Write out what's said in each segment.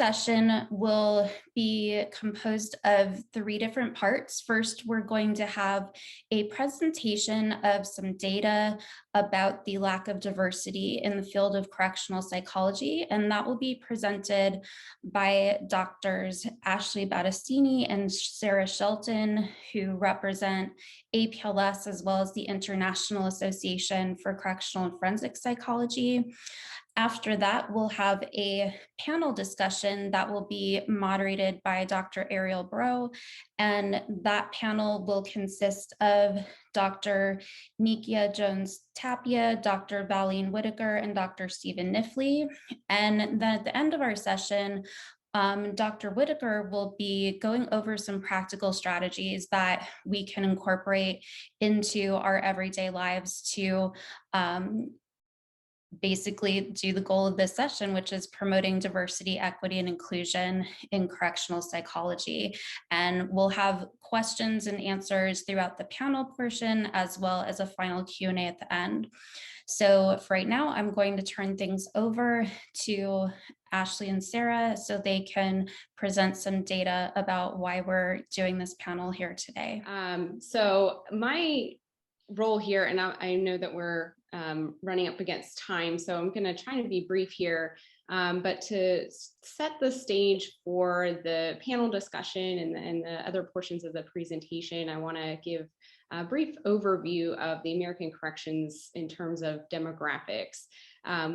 session will be composed of 3 different parts. First, we're going to have a presentation of some data about the lack of diversity in the field of correctional psychology, and that will be presented by Doctors Ashley Battistini and Sarah Shelton, who represent APLS as well as the International Association for Correctional and Forensic Psychology. After that, we'll have a panel discussion that will be moderated by Dr. Ariel Bro, and that panel will consist of Dr. Nikia Jones-Tapia, Dr. Valine Whitaker, and Dr. Stephen Nifley. And then at the end of our session, Dr. Whitaker will be going over some practical strategies that we can incorporate into our everyday lives to basically do the goal of this session, which is promoting diversity, equity, and inclusion in correctional psychology. And we'll have questions and answers throughout the panel portion, as well as a final Q&A at the end. So for right now, I'm going to turn things over to Ashley and Sarah so they can present some data about why we're doing this panel here today. So my role here, and I know that we're running up against time, so I'm going to try to be brief here, but to set the stage for the panel discussion and the other portions of the presentation, I want to give a brief overview of the American corrections in terms of demographics,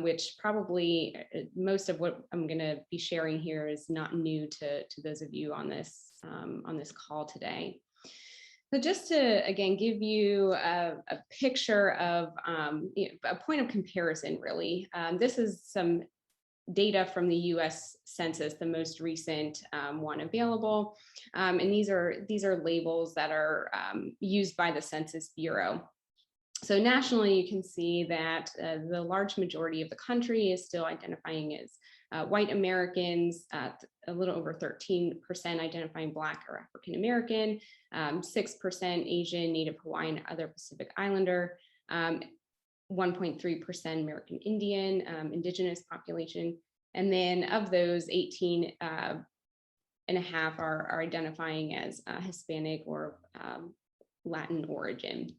which probably most of what I'm going to be sharing here is not new to those of you on this call today. So just to, again, give you a picture of a point of comparison, really. This is some data from the U.S. Census, the most recent one available. And these are labels that are used by the Census Bureau. So nationally, you can see that the large majority of the country is still identifying as white Americans, a little over 13% identifying Black or African American, 6% Asian, Native Hawaiian, other Pacific Islander, 1.3% American Indian, indigenous population. And then of those, 18.5% are identifying as Hispanic or Latin origin.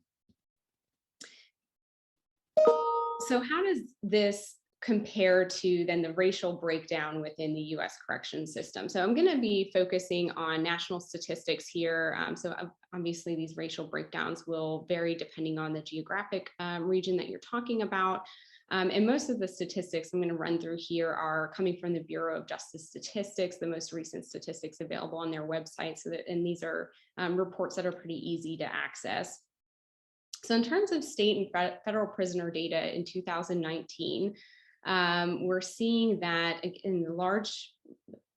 So how does this compare to then the racial breakdown within the U.S. correction system? So I'm going to be focusing on national statistics here. So obviously these racial breakdowns will vary depending on the geographic region that you're talking about. And most of the statistics I'm going to run through here are coming from the Bureau of Justice Statistics, the most recent statistics available on their website. And these are reports that are pretty easy to access. So in terms of state and federal prisoner data in 2019, we're seeing that in the large,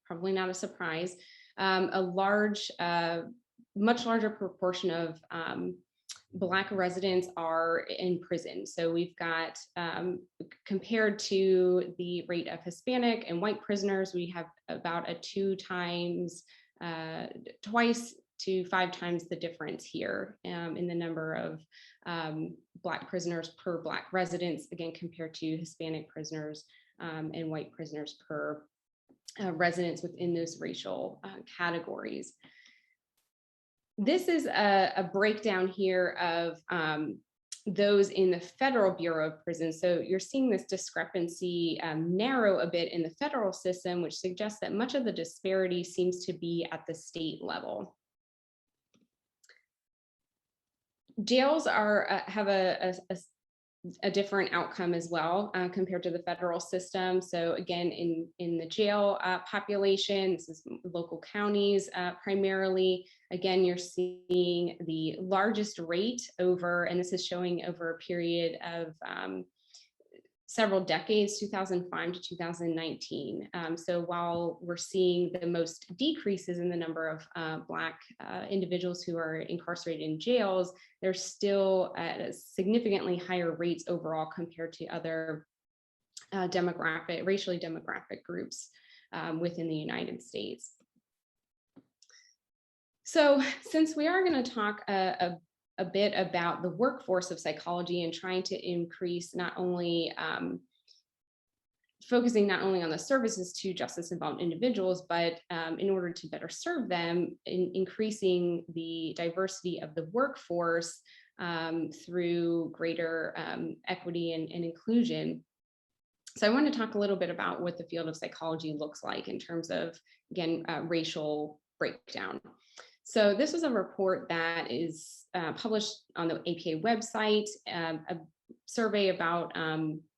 probably not a surprise, much larger proportion of Black residents are in prison. So we've got, compared to the rate of Hispanic and white prisoners, we have about a 2 to 5 times the difference here in the number of Black prisoners per Black residents, again, compared to Hispanic prisoners and white prisoners per residents within those racial categories. This is a breakdown here of those in the Federal Bureau of Prisons. So you're seeing this discrepancy narrow a bit in the federal system, which suggests that much of the disparity seems to be at the state level. Jails have a different outcome as well compared to the federal system. So again, in the jail population, this is local counties primarily. Again, you're seeing the largest rate over, and this is showing over a period of several decades, 2005 to 2019. So while we're seeing the most decreases in the number of Black individuals who are incarcerated in jails, they're still at a significantly higher rates overall compared to other racially demographic groups within the United States. So since we are going to talk a bit about the workforce of psychology and trying to increase not only focusing not only on the services to justice-involved individuals, but in order to better serve them, in increasing the diversity of the workforce through greater equity and inclusion. So I want to talk a little bit about what the field of psychology looks like in terms of, again, racial breakdown. So this was a report that is published on the APA website, a survey about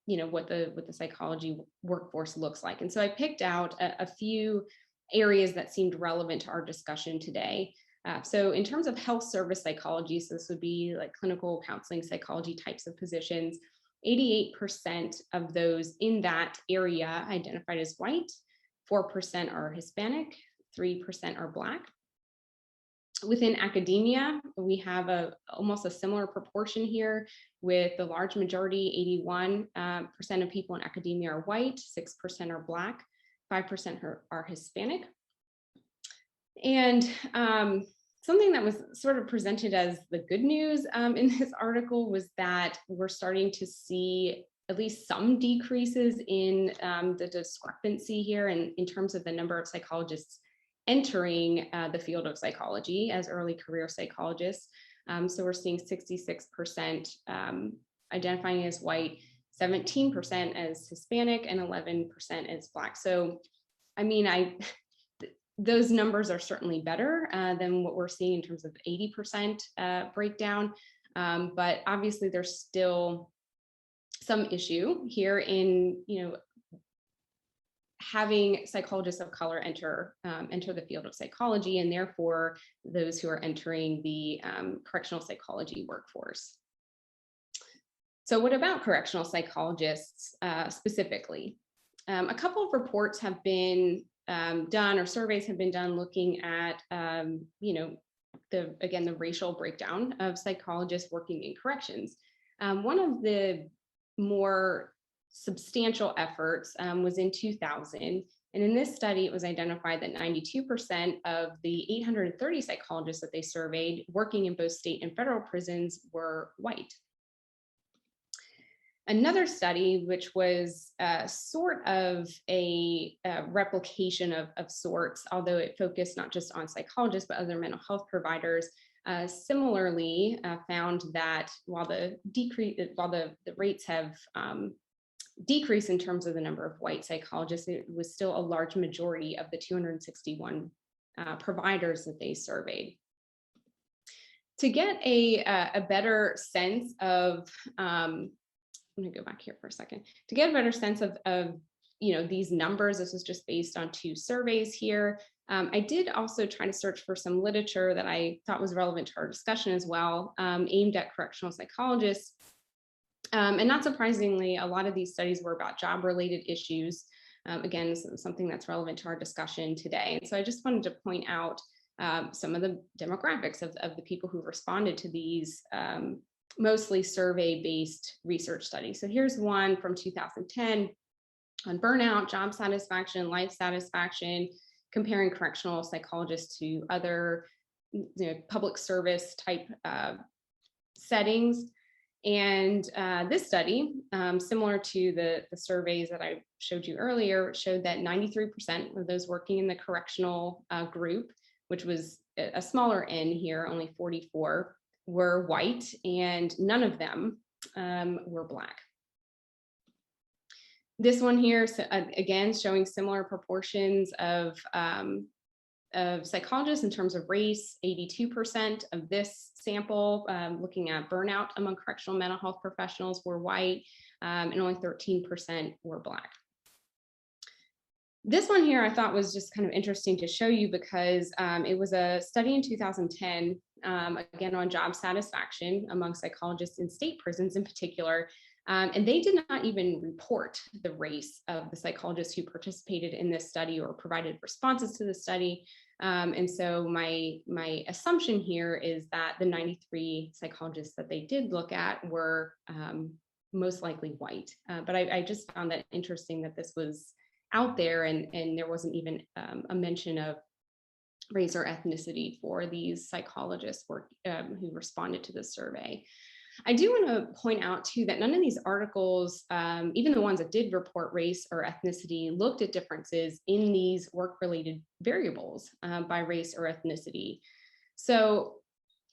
what the psychology workforce looks like. And so I picked out a few areas that seemed relevant to our discussion today. So in terms of health service psychology, so this would be like clinical counseling psychology types of positions, 88% of those in that area identified as white, 4% are Hispanic, 3% are Black. Within academia, we have almost a similar proportion here, with the large majority, 81% of people in academia are white, 6% are Black, 5% are Hispanic. And something that was sort of presented as the good news in this article was that we're starting to see at least some decreases in the discrepancy here in terms of the number of psychologists entering the field of psychology as early career psychologists. So we're seeing 66% identifying as white, 17% as Hispanic, and 11% as Black. So, I mean, those numbers are certainly better than what we're seeing in terms of 80% breakdown. But obviously there's still some issue here in, having psychologists of color enter the field of psychology, and therefore those who are entering the correctional psychology workforce. So what about correctional psychologists specifically? A couple of reports have been done, or surveys have been done, looking at the racial breakdown of psychologists working in corrections. One of the more substantial efforts was in 2000. And in this study, it was identified that 92% of the 830 psychologists that they surveyed working in both state and federal prisons were white. Another study, which was sort of a replication of sorts, although it focused not just on psychologists, but other mental health providers, similarly found that while the rates have decreased in terms of the number of white psychologists, it was still a large majority of the 261 providers that they surveyed. To get a better sense of, let me go back here for a second, to get a better sense of these numbers, this is just based on 2 surveys here. I did also try to search for some literature that I thought was relevant to our discussion as well, aimed at correctional psychologists. And not surprisingly, a lot of these studies were about job-related issues. Again, something that's relevant to our discussion today. And so I just wanted to point out some of the demographics of the people who responded to these mostly survey-based research studies. So here's one from 2010 on burnout, job satisfaction, life satisfaction, comparing correctional psychologists to other public service type settings. And this study, similar to the surveys that I showed you earlier, showed that 93% of those working in the correctional group, which was a smaller N here, only 44, were white, and none of them were Black. This one here, again, showing similar proportions of psychologists in terms of race. 82% of this sample, looking at burnout among correctional mental health professionals, were white, and only 13% were Black. This one here I thought was just kind of interesting to show you because it was a study in 2010, again, on job satisfaction among psychologists in state prisons in particular. And they did not even report the race of the psychologists who participated in this study or provided responses to the study. And so my assumption here is that the 93 psychologists that they did look at were most likely white. But I just found that interesting that this was out there and there wasn't even a mention of race or ethnicity for these psychologists who responded to the survey. I do want to point out too that none of these articles, even the ones that did report race or ethnicity, looked at differences in these work-related variables by race or ethnicity. So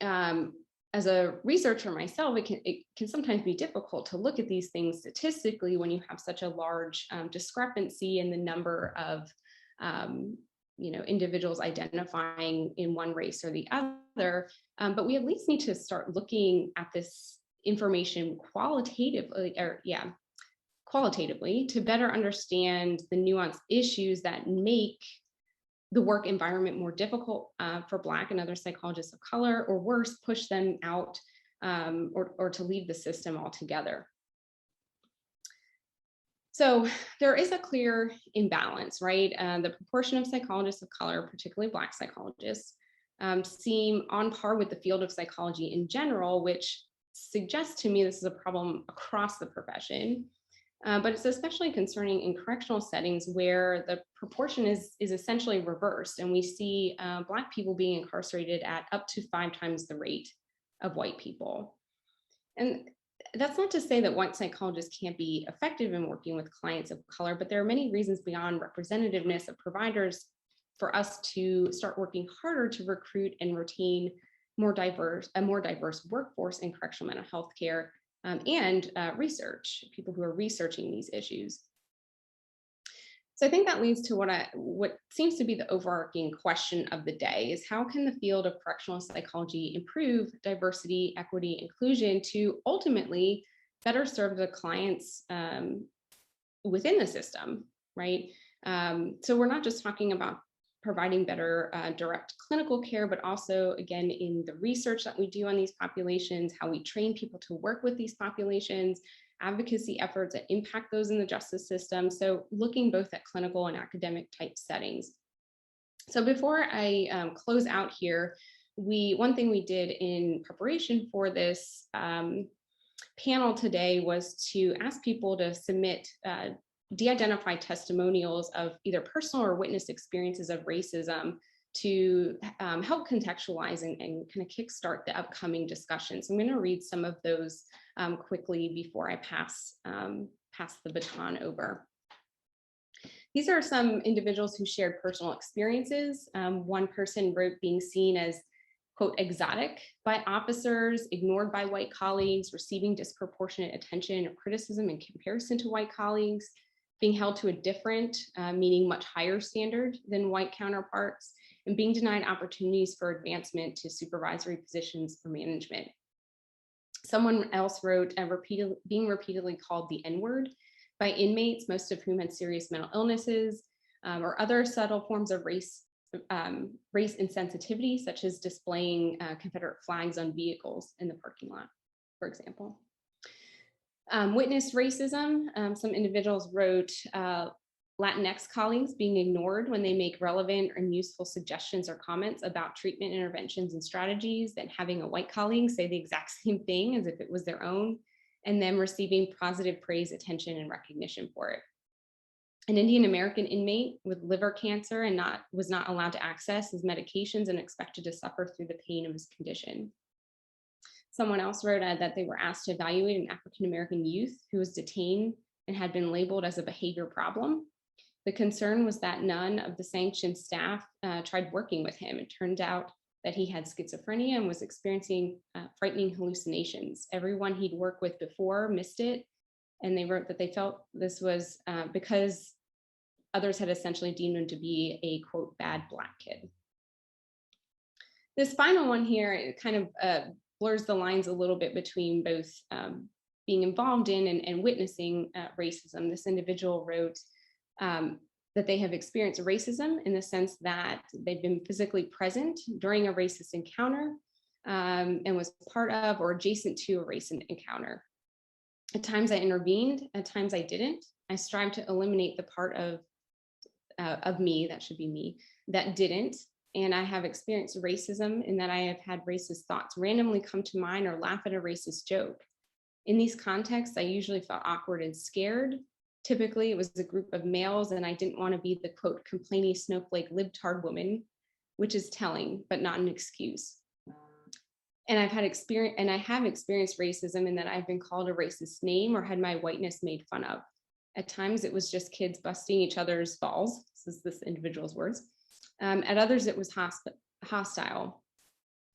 as a researcher myself, it can sometimes be difficult to look at these things statistically when you have such a large discrepancy in the number of individuals identifying in one race or the other. But we at least need to start looking at this information qualitatively to better understand the nuanced issues that make the work environment more difficult for Black and other psychologists of color, or worse, push them out or to leave the system altogether. So there is a clear imbalance, right? The proportion of psychologists of color, particularly Black psychologists, seem on par with the field of psychology in general, which suggests to me this is a problem across the profession. But it's especially concerning in correctional settings where the proportion is essentially reversed, and we see Black people being incarcerated at up to 5 times the rate of white people. And that's not to say that white psychologists can't be effective in working with clients of color, but there are many reasons beyond representativeness of providers for us to start working harder to recruit and retain a more diverse workforce in correctional mental health care and research, people who are researching these issues. So I think that leads to what seems to be the overarching question of the day is how can the field of correctional psychology improve diversity, equity, inclusion to ultimately better serve the clients within the system, right? So we're not just talking about providing better direct clinical care, but also, again, in the research that we do on these populations, how we train people to work with these populations, advocacy efforts that impact those in the justice system. So looking both at clinical and academic type settings. So before I close out here, one thing we did in preparation for this panel today was to ask people to submit de-identified testimonials of either personal or witness experiences of racism to help contextualize and kind of kickstart the upcoming discussion. So I'm going to read some of those quickly before I pass the baton over. These are some individuals who shared personal experiences. One person wrote being seen as, quote, exotic by officers, ignored by white colleagues, receiving disproportionate attention or criticism in comparison to white colleagues, being held to a different, meaning much higher standard than white counterparts, and being denied opportunities for advancement to supervisory positions or management. Someone else wrote being repeatedly called the N-word by inmates, most of whom had serious mental illnesses or other subtle forms of race insensitivity, such as displaying Confederate flags on vehicles in the parking lot, for example. Witnessed racism. Some individuals wrote Latinx colleagues being ignored when they make relevant and useful suggestions or comments about treatment interventions and strategies, and having a white colleague say the exact same thing as if it was their own, and then receiving positive praise, attention, and recognition for it. An Indian American inmate with liver cancer and was not allowed to access his medications and expected to suffer through the pain of his condition. Someone else wrote that they were asked to evaluate an African American youth who was detained and had been labeled as a behavior problem. The concern was that none of the sanctioned staff tried working with him. It turned out that he had schizophrenia and was experiencing frightening hallucinations. Everyone he'd worked with before missed it, and they wrote that they felt this was because others had essentially deemed him to be a, quote, bad Black kid. This final one here, it kind of blurs the lines a little bit between both being involved in and witnessing racism. This individual wrote that they have experienced racism in the sense that they've been physically present during a racist encounter and was part of or adjacent to a racist encounter. At times I intervened, at times I didn't. I strive to eliminate the part of me, that should be me, that didn't. And I have experienced racism in that I have had racist thoughts randomly come to mind or laugh at a racist joke. In these contexts, I usually felt awkward and scared. Typically, it was a group of males, and I didn't want to be the, quote, complainy snowflake libtard woman, which is telling, but not an excuse. And I have experienced racism in that I've been called a racist name or had my whiteness made fun of. At times it was just kids busting each other's balls. This is this individual's words. At others it was hostile.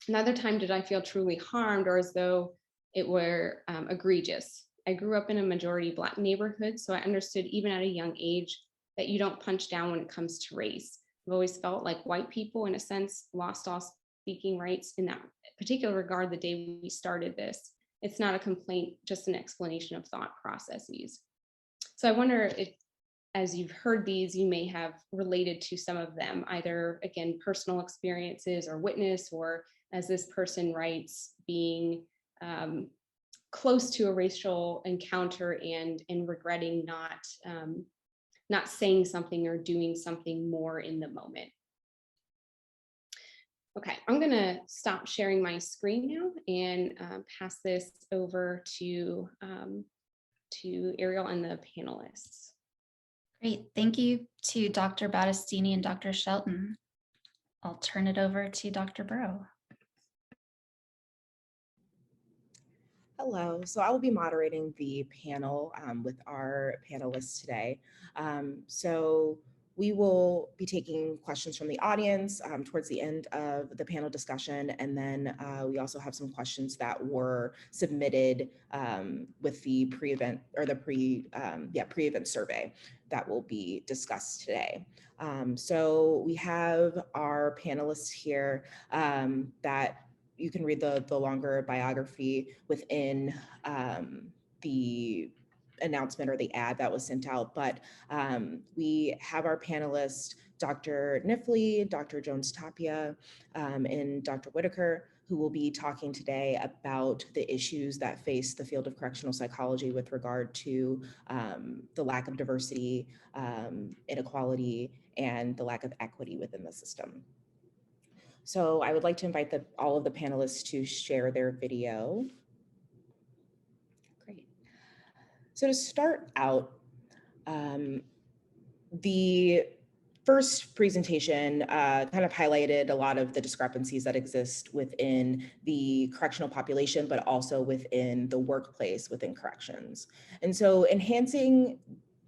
Another time did I feel truly harmed or as though it were egregious. I grew up in a majority Black neighborhood, so I understood even at a young age that you don't punch down when it comes to race. I've always felt like white people, in a sense, lost all speaking rights in that particular regard the day we started this. It's not a complaint, just an explanation of thought processes. So I wonder if, as you've heard these, you may have related to some of them, either, again, personal experiences or witness, or as this person writes, being close to a racial encounter and regretting not saying something or doing something more in the moment. Okay, I'm gonna stop sharing my screen now and pass this over to Ariel and the panelists. Great, thank you to Dr. Battistini and Dr. Shelton. I'll turn it over to Dr. Burrow. Hello, so I will be moderating the panel with our panelists today. So we will be taking questions from the audience towards the end of the panel discussion, and then we also have some questions that were submitted with the pre-event or the pre-event survey that will be discussed today. So we have our panelists here that you can read the longer biography within the announcement or the ad that was sent out, but we have our panelists, Dr. Nifley, Dr. Jones-Tapia, and Dr. Whitaker, who will be talking today about the issues that face the field of correctional psychology with regard to the lack of diversity, inequality, and the lack of equity within the system. So I would like to invite all of the panelists to share their video. Great. So to start out, the first presentation kind of highlighted a lot of the discrepancies that exist within the correctional population, but also within the workplace within corrections. And so enhancing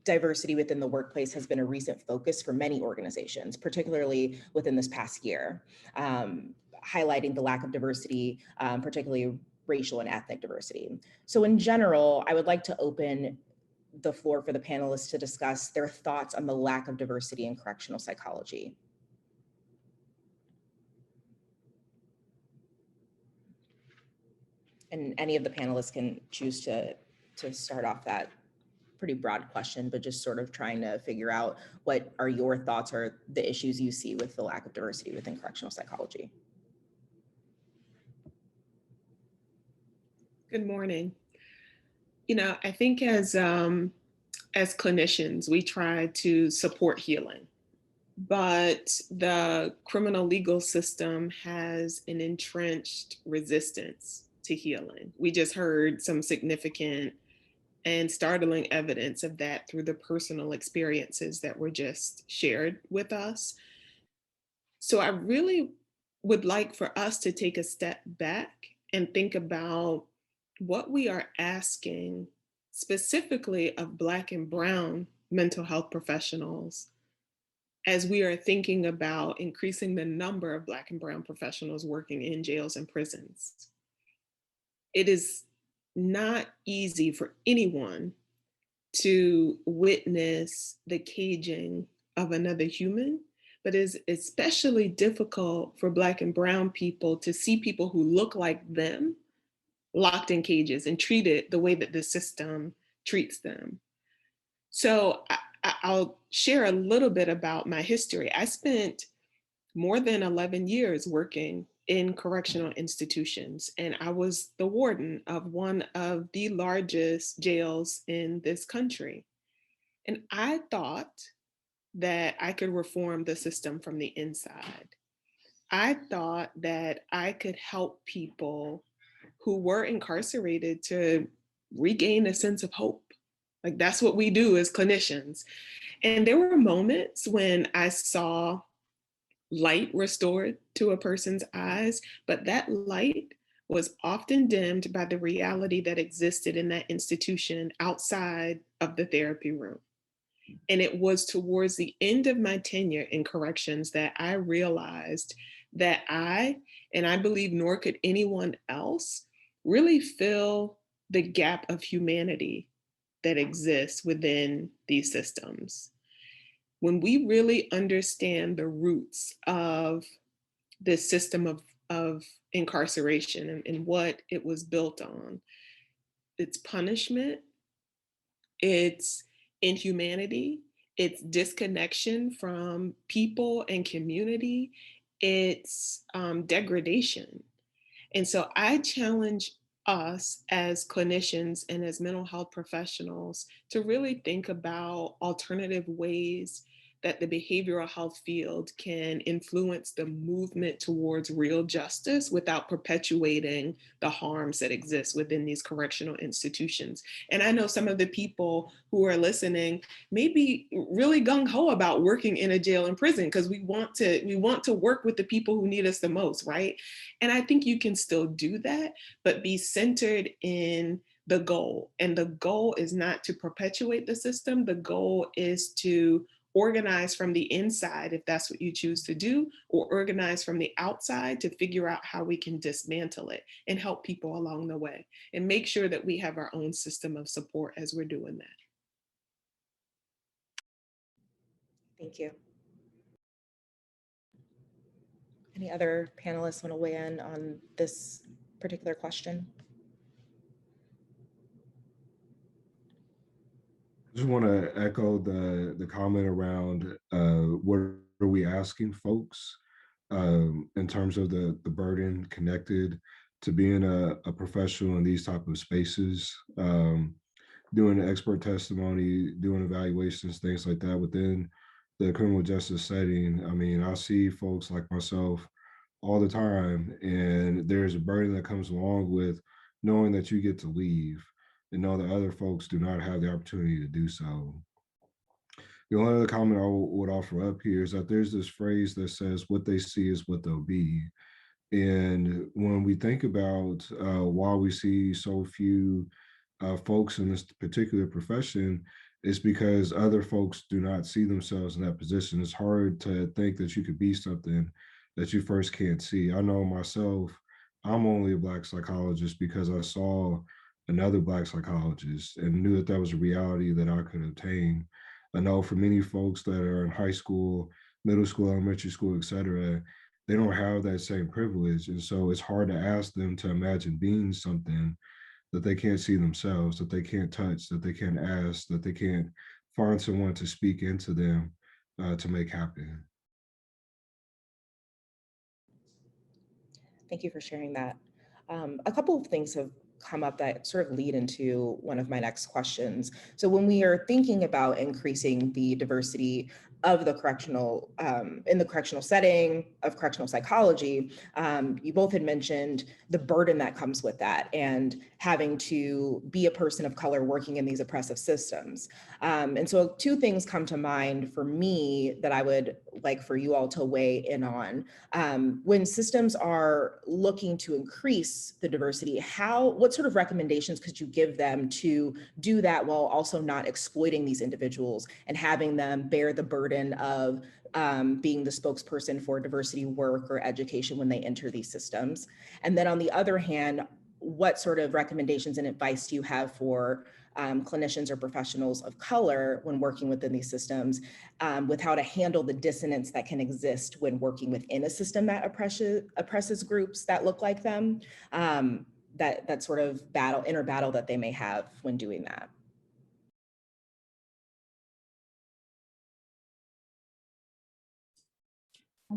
diversity within the workplace has been a recent focus for many organizations, particularly within this past year, highlighting the lack of diversity, particularly racial and ethnic diversity. So in general, I would like to open the floor for the panelists to discuss their thoughts on the lack of diversity in correctional psychology. And any of the panelists can choose to start off that pretty broad question, but just sort of trying to figure out what are your thoughts or the issues you see with the lack of diversity within correctional psychology. Good morning. You know, I think as clinicians, we try to support healing, but the criminal legal system has an entrenched resistance to healing. We just heard some significant and startling evidence of that through the personal experiences that were just shared with us. So I really would like for us to take a step back and think about what we are asking specifically of Black and Brown mental health professionals as we are thinking about increasing the number of Black and Brown professionals working in jails and prisons. It is not easy for anyone to witness the caging of another human, but is especially difficult for Black and Brown people to see people who look like them locked in cages and treated the way that the system treats them. So I'll share a little bit about my history. I spent more than 11 years working in correctional institutions, and I was the warden of one of the largest jails in this country. And I thought that I could reform the system from the inside. I thought that I could help people who were incarcerated to regain a sense of hope. Like, that's what we do as clinicians. And there were moments when I saw light restored to a person's eyes, but that light was often dimmed by the reality that existed in that institution outside of the therapy room. And it was towards the end of my tenure in corrections that I realized that and I believe nor could anyone else, really fill the gap of humanity that exists within these systems. When we really understand the roots of this system of incarceration and what it was built on, it's punishment, it's inhumanity, it's disconnection from people and community, it's degradation. And so I challenge us as clinicians and as mental health professionals to really think about alternative ways that the behavioral health field can influence the movement towards real justice without perpetuating the harms that exist within these correctional institutions. And I know some of the people who are listening may be really gung-ho about working in a jail and prison because we want to work with the people who need us the most, right? And I think you can still do that, but be centered in the goal. And the goal is not to perpetuate the system. The goal is to organize from the inside, if that's what you choose to do, or organize from the outside to figure out how we can dismantle it and help people along the way and make sure that we have our own system of support as we're doing that. Thank you. Any other panelists want to weigh in on this particular question? I just want to echo the comment around what are we asking folks in terms of the burden connected to being a professional in these type of spaces, doing expert testimony, doing evaluations, things like that within the criminal justice setting. I mean, I see folks like myself all the time, and there's a burden that comes along with knowing that you get to leave and know that other folks do not have the opportunity to do so. The only other comment I would offer up here is that there's this phrase that says, what they see is what they'll be. And when we think about why we see so few folks in this particular profession, it's because other folks do not see themselves in that position. It's hard to think that you could be something that you first can't see. I know myself, I'm only a Black psychologist because I saw another Black psychologist and knew that that was a reality that I could obtain. I know for many folks that are in high school, middle school, elementary school, et cetera, they don't have that same privilege. And so it's hard to ask them to imagine being something that they can't see themselves, that they can't touch, that they can't ask, that they can't find someone to speak into them to make happen. Thank you for sharing that. A couple of things have come up that sort of lead into one of my next questions. So when we are thinking about increasing the diversity of the correctional, in the correctional setting, of correctional psychology, you both had mentioned the burden that comes with that and having to be a person of color working in these oppressive systems. And so two things come to mind for me that I would like for you all to weigh in on. When systems are looking to increase the diversity, what sort of recommendations could you give them to do that while also not exploiting these individuals and having them bear the burden of being the spokesperson for diversity work or education when they enter these systems? And then on the other hand, what sort of recommendations and advice do you have for clinicians or professionals of color when working within these systems with how to handle the dissonance that can exist when working within a system that oppresses groups that look like them, that sort of inner battle that they may have when doing that?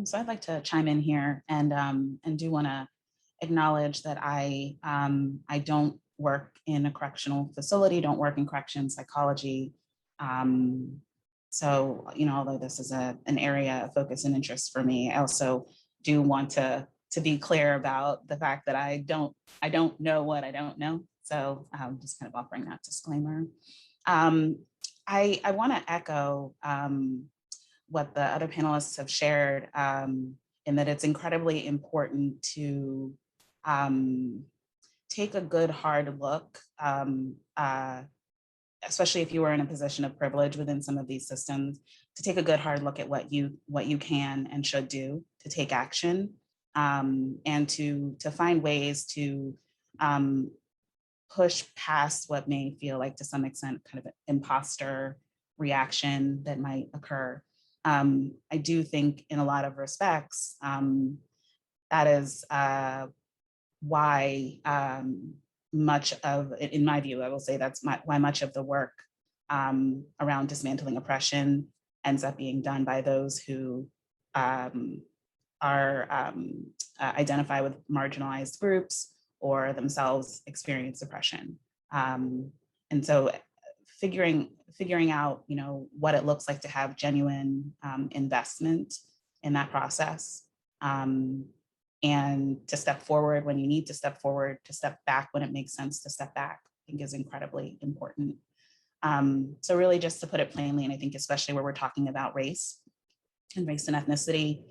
So I'd like to chime in here and do want to acknowledge that I don't work in a correctional facility, don't work in correction psychology. So, although this is an area of focus and interest for me, I also do want to be clear about the fact that I don't know what I don't know. So I'm just kind of offering that disclaimer. I want to echo what the other panelists have shared, in that it's incredibly important to take a good hard look, especially if you are in a position of privilege within some of these systems, to take a good hard look at what you can and should do to take action, and to find ways to push past what may feel like, to some extent, kind of an imposter reaction that might occur. I do think in a lot of respects, that is why much of, in my view, I will say that's why much of the work around dismantling oppression ends up being done by those who are identify with marginalized groups or themselves experience oppression. And so figuring out, what it looks like to have genuine investment in that process, and to step forward when you need to step forward, to step back when it makes sense to step back, I think is incredibly important. So really, just to put it plainly, and I think especially where we're talking about race and ethnicity,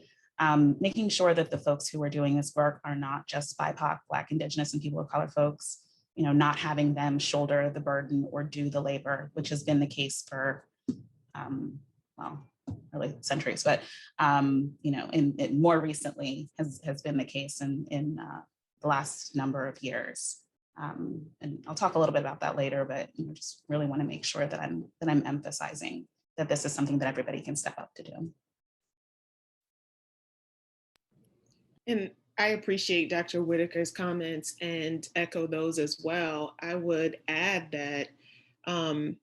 making sure that the folks who are doing this work are not just BIPOC, Black, Indigenous, and people of color folks, not having them shoulder the burden or do the labor, which has been the case for, really centuries, but in more recently has been the case in the last number of years. And I'll talk a little bit about that later, but just really want to make sure that I'm emphasizing that this is something that everybody can step up to do. And I appreciate Dr. Whitaker's comments and echo those as well. I would add that in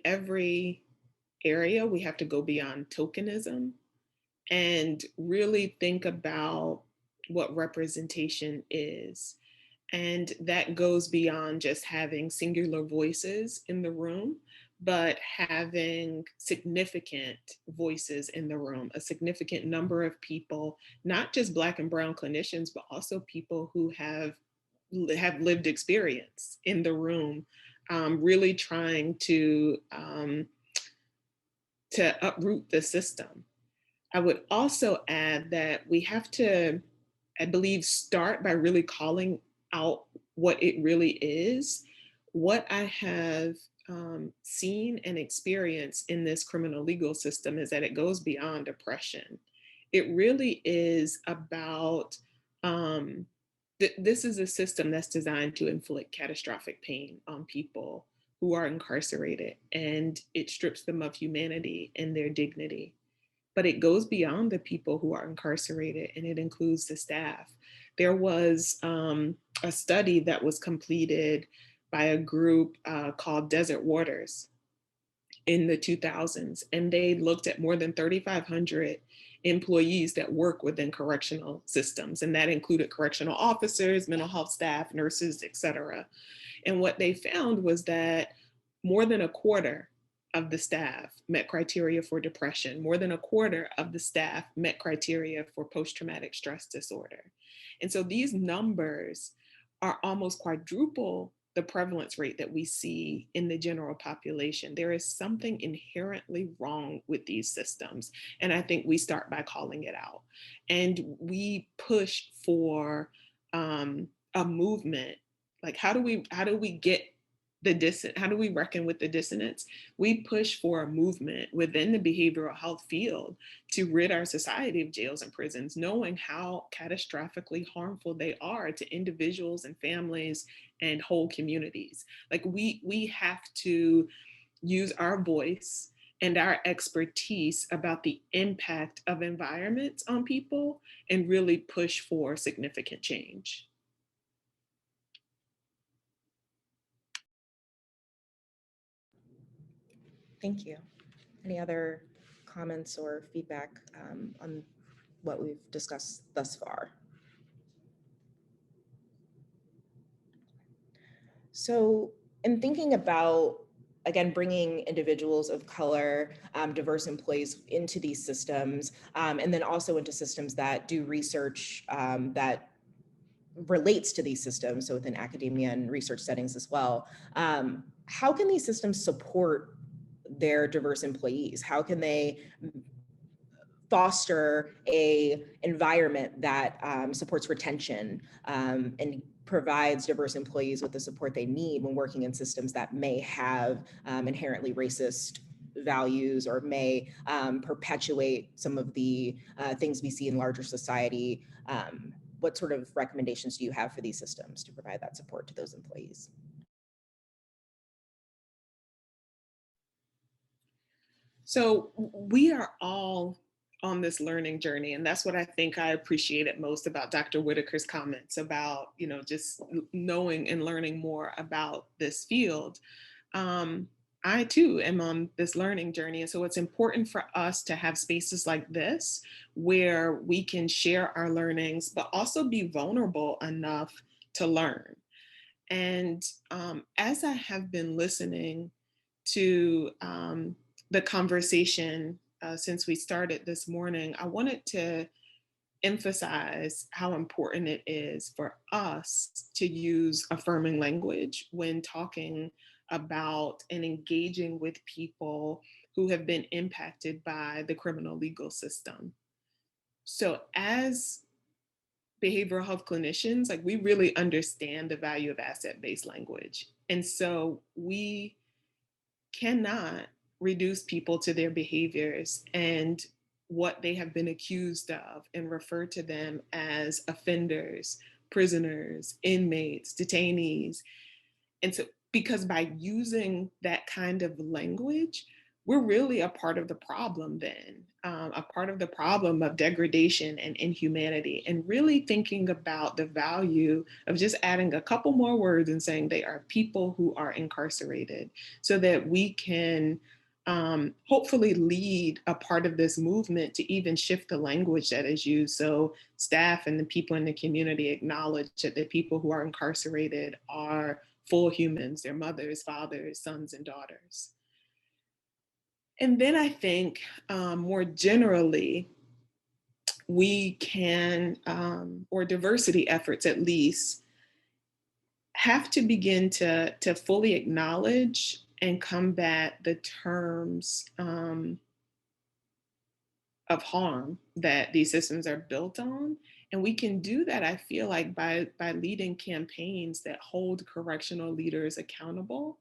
every area, we have to go beyond tokenism and really think about what representation is. And that goes beyond just having singular voices in the room, but having significant voices in the room, a significant number of people, not just Black and Brown clinicians, but also people who have lived experience in the room, really trying to uproot the system. I would also add that we have to, I believe, start by really calling out what it really is. What I have seen and experienced in this criminal legal system is that it goes beyond oppression. It really is about, this is a system that's designed to inflict catastrophic pain on people who are incarcerated, and it strips them of humanity and their dignity. But it goes beyond the people who are incarcerated, and it includes the staff. There was a study that was completed by a group called Desert Waters in the 2000s, and they looked at more than 3,500 employees that work within correctional systems, and that included correctional officers, mental health staff, nurses, et cetera. And what they found was that more than a quarter of the staff met criteria for depression. More than a quarter of the staff met criteria for post-traumatic stress disorder. And so these numbers are almost quadruple the prevalence rate that we see in the general population. There is something inherently wrong with these systems. And I think we start by calling it out. And we push for a movement. Like, how do we get how do we reckon with the dissonance? We push for a movement within the behavioral health field to rid our society of jails and prisons, knowing how catastrophically harmful they are to individuals and families and whole communities. Like, we have to use our voice and our expertise about the impact of environments on people and really push for significant change. Thank you. Any other comments or feedback on what we've discussed thus far? So in thinking about, again, bringing individuals of color, diverse employees into these systems, and then also into systems that do research that relates to these systems, so within academia and research settings as well, how can these systems support their diverse employees? How can they foster a environment that supports retention and provides diverse employees with the support they need when working in systems that may have inherently racist values or may perpetuate some of the things we see in larger society. What sort of recommendations do you have for these systems to provide that support to those employees? So we are all on this learning journey, and that's what I think I appreciated most about Dr. Whitaker's comments about, just knowing and learning more about this field. I too am on this learning journey, and so it's important for us to have spaces like this where we can share our learnings, but also be vulnerable enough to learn. And as I have been listening to the conversation since we started this morning, I wanted to emphasize how important it is for us to use affirming language when talking about and engaging with people who have been impacted by the criminal legal system. So as behavioral health clinicians, like, we really understand the value of asset-based language. And so we cannot reduce people to their behaviors and what they have been accused of and refer to them as offenders, prisoners, inmates, detainees. And so, because by using that kind of language, we're really a part of the problem then, a part of the problem of degradation and inhumanity, and really thinking about the value of just adding a couple more words and saying they are people who are incarcerated, so that we can hopefully lead a part of this movement to even shift the language that is used, so staff and the people in the community acknowledge that the people who are incarcerated are full humans, their mothers, fathers, sons, and daughters. And then I think more generally, we can, or diversity efforts at least, have to begin to fully acknowledge and combat the terms of harm that these systems are built on. And we can do that, I feel like, by leading campaigns that hold correctional leaders accountable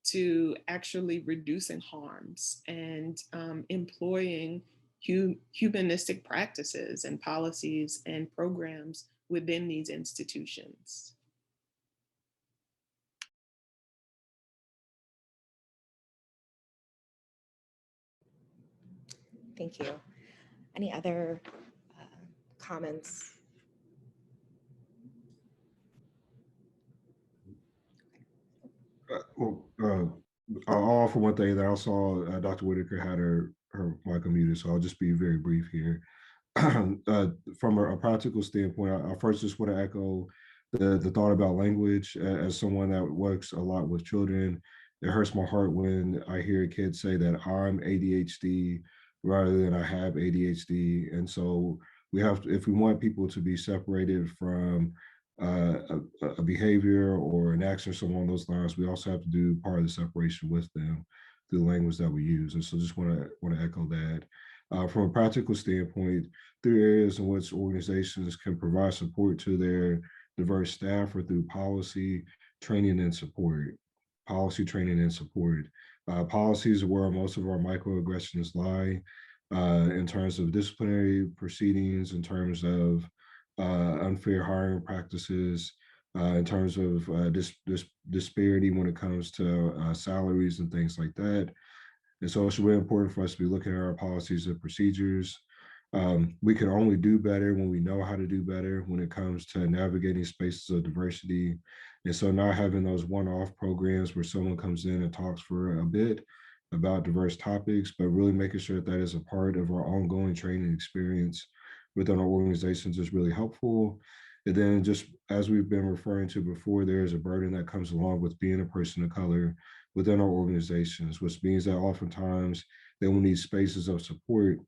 to actually reducing harms and employing humanistic practices and policies and programs within these institutions. Thank you. Any other comments? I'll offer one thing that I saw Dr. Whitaker had her mic unmuted, so I'll just be very brief here. From a practical standpoint, I first just want to echo the thought about language. As someone that works a lot with children, it hurts my heart when I hear kids say that I'm ADHD rather than I have ADHD. And so we have to, if we want people to be separated from a behavior or an action or something along those lines, we also have to do part of the separation with them through the language that we use. And so just want to echo that. From a practical standpoint, through areas in which organizations can provide support to their diverse staff or through policy, training, and support. Policy, training, and support. Policies are where most of our microaggressions lie in terms of disciplinary proceedings, in terms of unfair hiring practices, in terms of disparity when it comes to salaries and things like that. And so it's really important for us to be looking at our policies and procedures. We can only do better when we know how to do better when it comes to navigating spaces of diversity. And so not having those one-off programs where someone comes in and talks for a bit about diverse topics, but really making sure that is a part of our ongoing training experience within our organizations is really helpful. And then just as we've been referring to before, there is a burden that comes along with being a person of color within our organizations, which means that oftentimes they will need spaces of support,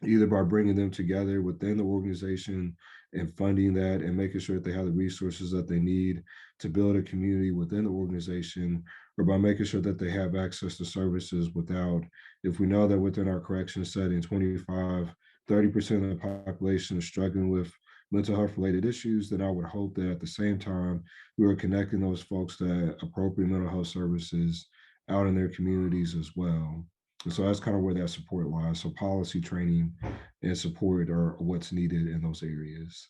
either by bringing them together within the organization and funding that and making sure that they have the resources that they need to build a community within the organization, or by making sure that they have access to services without, if we know that within our correction setting, 25 30% of the population is struggling with mental health related issues, then I would hope that at the same time, we are connecting those folks to appropriate mental health services out in their communities as well. And so that's kind of where that support lies. So policy training and support are what's needed in those areas.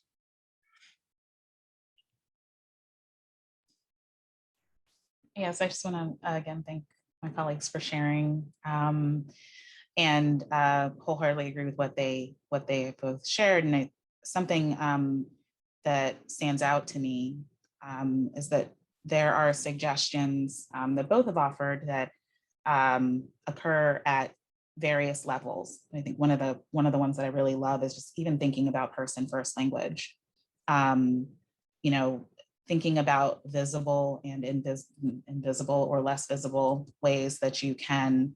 Yes, I just want to again thank my colleagues for sharing, and wholeheartedly agree with what they both shared. And something that stands out to me is that there are suggestions that both have offered that occur at various levels. I think one of the ones that I really love is just even thinking about person first language. You know, thinking about visible and invisible or less visible ways that you can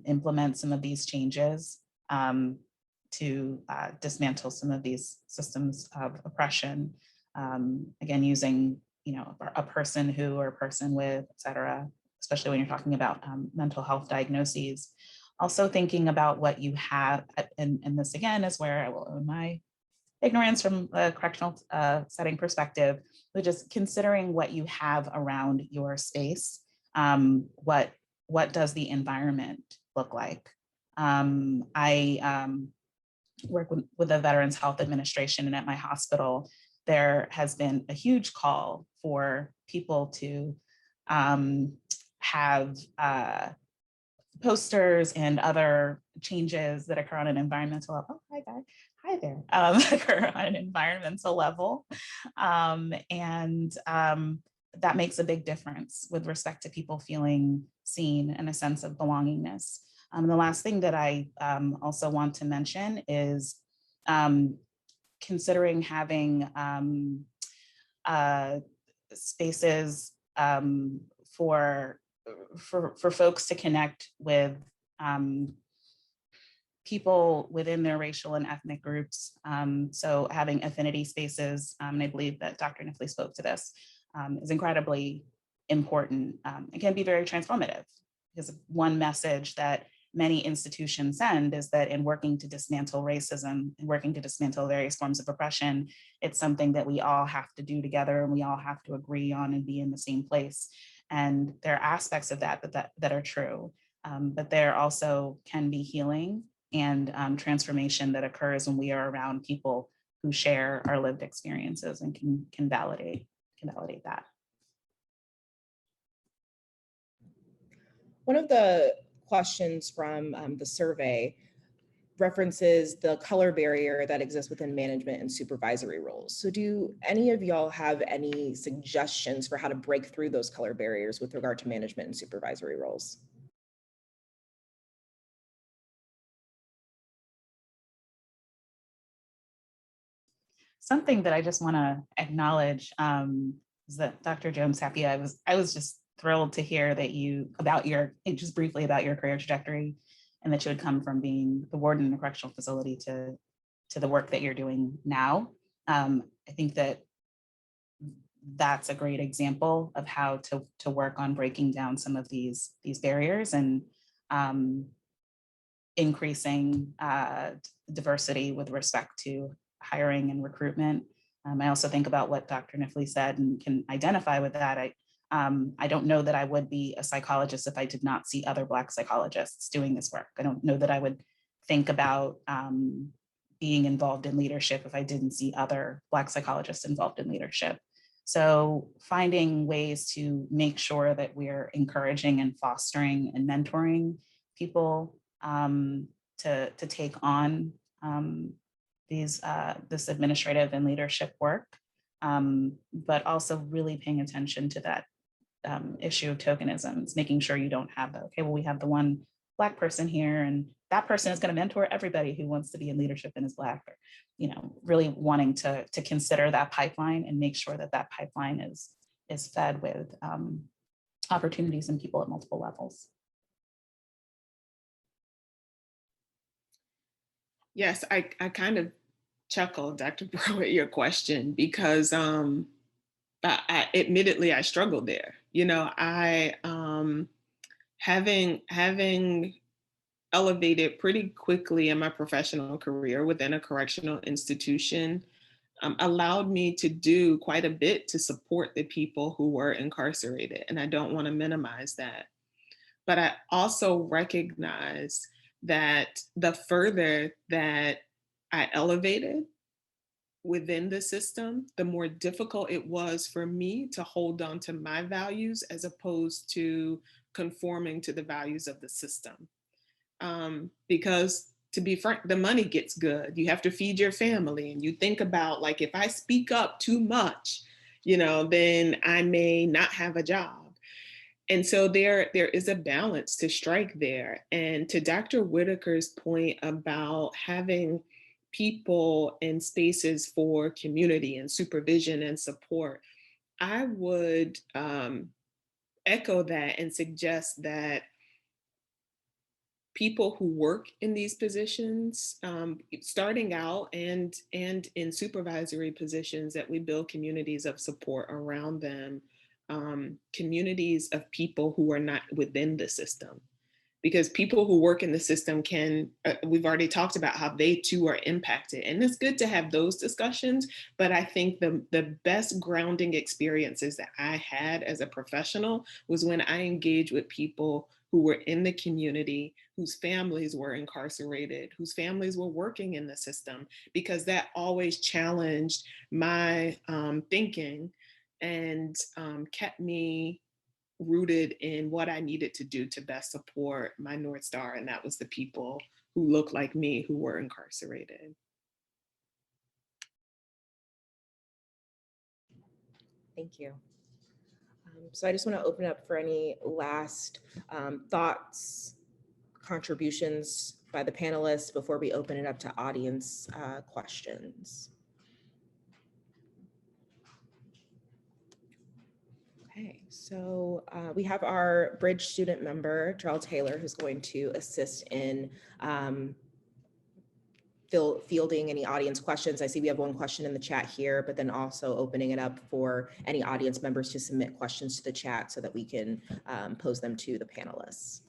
implement some of these changes to dismantle some of these systems of oppression. Again, using, you know, a person who or a person with, et cetera, especially when you're talking about mental health diagnoses. Also thinking about what you have, and this again is where I will own my ignorance from a correctional setting perspective, but just considering what you have around your space. What does the environment look like? I work with the Veterans Health Administration, and at my hospital, there has been a huge call for people to have posters and other changes that occur on an environmental level. Oh, hi there. Occur on an environmental level. That makes a big difference with respect to people feeling seen and a sense of belongingness. The last thing that I also want to mention is considering having spaces for folks to connect with people within their racial and ethnic groups. So having affinity spaces, and I believe that Dr. Nifley spoke to this, is incredibly important. It can be very transformative, because one message that many institutions send is that in working to dismantle racism and working to dismantle various forms of oppression, it's something that we all have to do together, and we all have to agree on and be in the same place. And there are aspects of that are true, but there also can be healing and transformation that occurs when we are around people who share our lived experiences and can validate that. One of the questions from the survey references the color barrier that exists within management and supervisory roles. So do any of y'all have any suggestions for how to break through those color barriers with regard to management and supervisory roles? Something that I just want to acknowledge is that Dr. Jones-Sapia, I was just thrilled to hear that just briefly about your career trajectory, and that you had come from being the warden in a correctional facility to the work that you're doing now. I think that's a great example of how to work on breaking down some of these barriers and increasing diversity with respect to hiring and recruitment. I also think about what Dr. Nifley said and can identify with that. I don't know that I would be a psychologist if I did not see other Black psychologists doing this work. I don't know that I would think about being involved in leadership if I didn't see other Black psychologists involved in leadership. So finding ways to make sure that we're encouraging and fostering and mentoring people to take on this administrative and leadership work, but also really paying attention to that issue of tokenisms, making sure you don't have okay, well, we have the one Black person here, and that person is going to mentor everybody who wants to be in leadership and is Black, or, you know, really wanting to consider that pipeline and make sure that pipeline is fed with opportunities and people at multiple levels. Yes, I kind of chuckled, Dr. Brewer, at your question, because admittedly, I struggled there. You know, having elevated pretty quickly in my professional career within a correctional institution allowed me to do quite a bit to support the people who were incarcerated. And I don't want to minimize that. But I also recognize that the further that I elevated within the system, the more difficult it was for me to hold on to my values as opposed to conforming to the values of the system. Because to be frank, the money gets good. You have to feed your family, and you think about, like, if I speak up too much, then I may not have a job. And so there is a balance to strike there. And to Dr. Whitaker's point about having people and spaces for community and supervision and support, I would echo that and suggest that people who work in these positions, starting out and in supervisory positions, that we build communities of support around them, communities of people who are not within the system. Because people who work in the system can, we've already talked about how they too are impacted. And it's good to have those discussions, but I think the best grounding experiences that I had as a professional was when I engaged with people who were in the community, whose families were incarcerated, whose families were working in the system, because that always challenged my thinking and kept me rooted in what I needed to do to best support my North Star. And that was the people who looked like me who were incarcerated. Thank you. So I just want to open up for any last thoughts, contributions by the panelists before we open it up to audience questions. Okay, so we have our Bridge student member, Charles Taylor, who's going to assist in fielding any audience questions. I see we have one question in the chat here, but then also opening it up for any audience members to submit questions to the chat so that we can pose them to the panelists.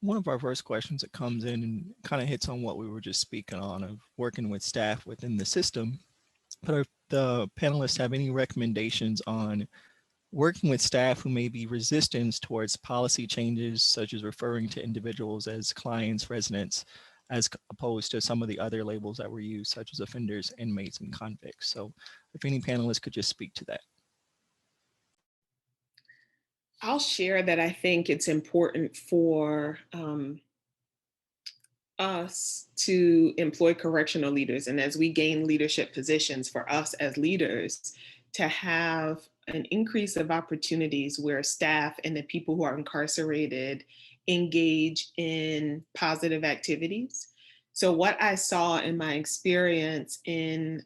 One of our first questions that comes in and kind of hits on what we were just speaking on, of working with staff within the system. But if the panelists have any recommendations on working with staff who may be resistant towards policy changes, such as referring to individuals as clients, residents, as opposed to some of the other labels that were used, such as offenders, inmates, and convicts. So if any panelists could just speak to that. I'll share that I think it's important for us to employ correctional leaders, and as we gain leadership positions, for us as leaders to have an increase of opportunities where staff and the people who are incarcerated engage in positive activities. So what I saw in my experience in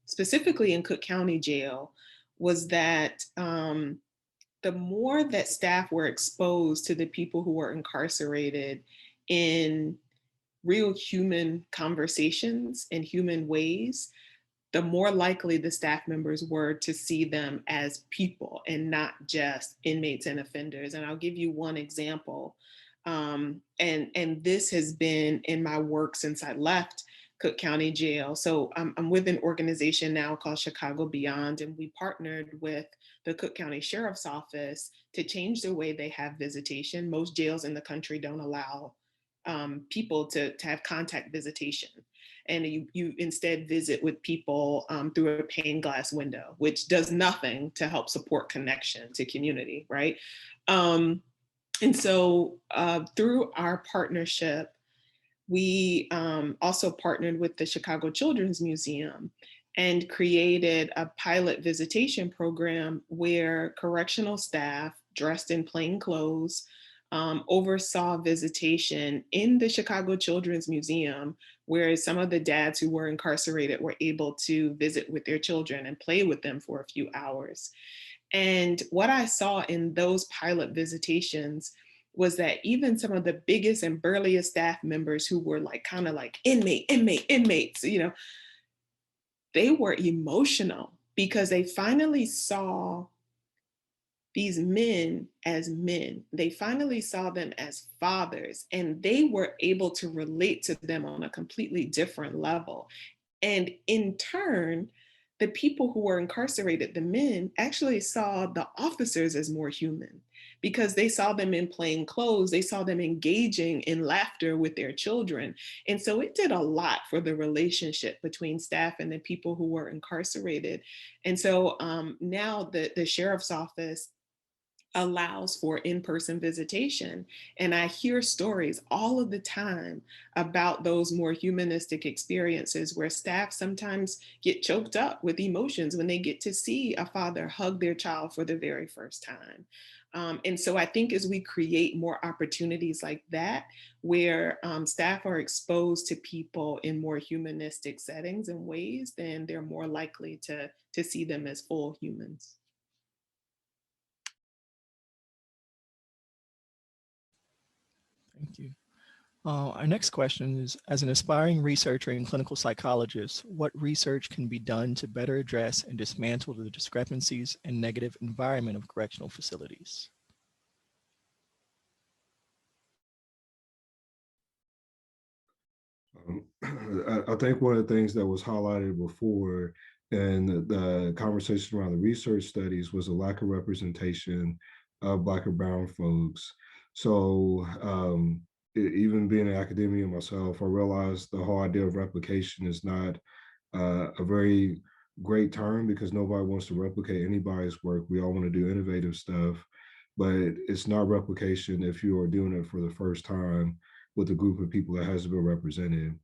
specifically in Cook County Jail was that the more that staff were exposed to the people who were incarcerated in real human conversations in human ways, the more likely the staff members were to see them as people and not just inmates and offenders. And I'll give you one example. And this has been in my work since I left Cook County Jail. So I'm with an organization now called Chicago Beyond, and we partnered with the Cook County Sheriff's Office to change the way they have visitation. Most jails in the country don't allow people to have contact visitation. And you instead visit with people through a pane glass window, which does nothing to help support connection to community, right? And so through our partnership, we also partnered with the Chicago Children's Museum and created a pilot visitation program where correctional staff dressed in plain clothes oversaw visitation in the Chicago Children's Museum, where some of the dads who were incarcerated were able to visit with their children and play with them for a few hours. And what I saw in those pilot visitations was that even some of the biggest and burliest staff members who were like kind of like inmates, you know, they were emotional because they finally saw these men as men. They finally saw them as fathers, and they were able to relate to them on a completely different level. And in turn, the people who were incarcerated, the men, actually saw the officers as more human because they saw them in plain clothes. They saw them engaging in laughter with their children. And so it did a lot for the relationship between staff and the people who were incarcerated. And so now the sheriff's office allows for in-person visitation. And I hear stories all of the time about those more humanistic experiences where staff sometimes get choked up with emotions when they get to see a father hug their child for the very first time. And so I think as we create more opportunities like that, where staff are exposed to people in more humanistic settings and ways, then they're more likely to see them as full humans. Thank you. Our next question is, as an aspiring researcher and clinical psychologist, what research can be done to better address and dismantle the discrepancies and negative environment of correctional facilities? I think one of the things that was highlighted before in the conversation around the research studies was a lack of representation of Black and Brown folks. So even being an academia myself, I realized the whole idea of replication is not a very great term because nobody wants to replicate anybody's work. We all want to do innovative stuff, but it's not replication if you are doing it for the first time with a group of people that hasn't been represented.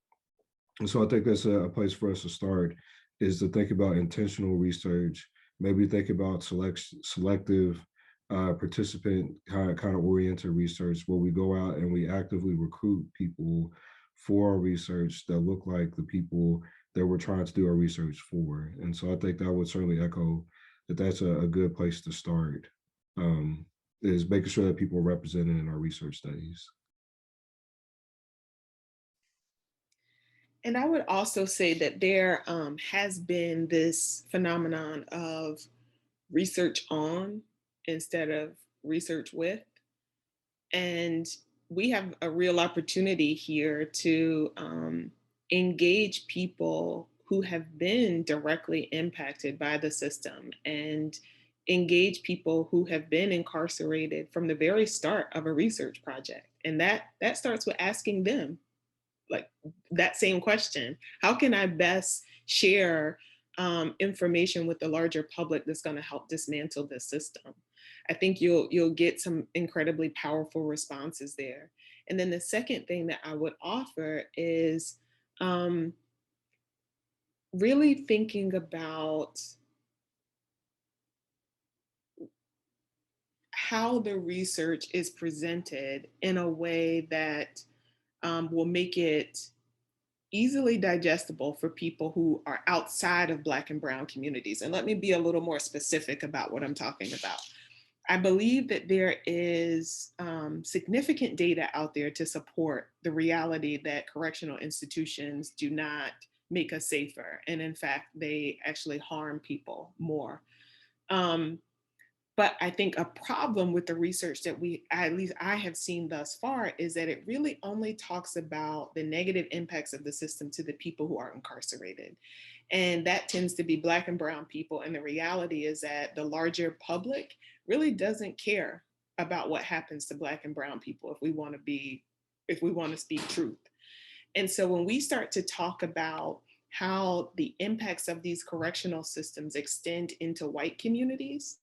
And so I think that's a place for us to start, is to think about intentional research, maybe think about selective participant kind of oriented research where we go out and we actively recruit people for our research that look like the people that we're trying to do our research for. And so I think that would certainly echo that that's a good place to start, is making sure that people are represented in our research studies. And I would also say that there has been this phenomenon of research on instead of research with. And we have a real opportunity here to engage people who have been directly impacted by the system and engage people who have been incarcerated from the very start of a research project. And that starts with asking them, like, that same question: how can I best share information with the larger public that's going to help dismantle this system? I think you'll get some incredibly powerful responses there. And then the second thing that I would offer is really thinking about how the research is presented in a way that will make it easily digestible for people who are outside of Black and Brown communities. And let me be a little more specific about what I'm talking about. I believe that there is significant data out there to support the reality that correctional institutions do not make us safer. And in fact, they actually harm people more. But I think a problem with the research that at least I have seen thus far, is that it really only talks about the negative impacts of the system to the people who are incarcerated. And that tends to be Black and Brown people. And the reality is that the larger public really doesn't care about what happens to Black and Brown people if we want to speak truth. And so when we start to talk about how the impacts of these correctional systems extend into white communities,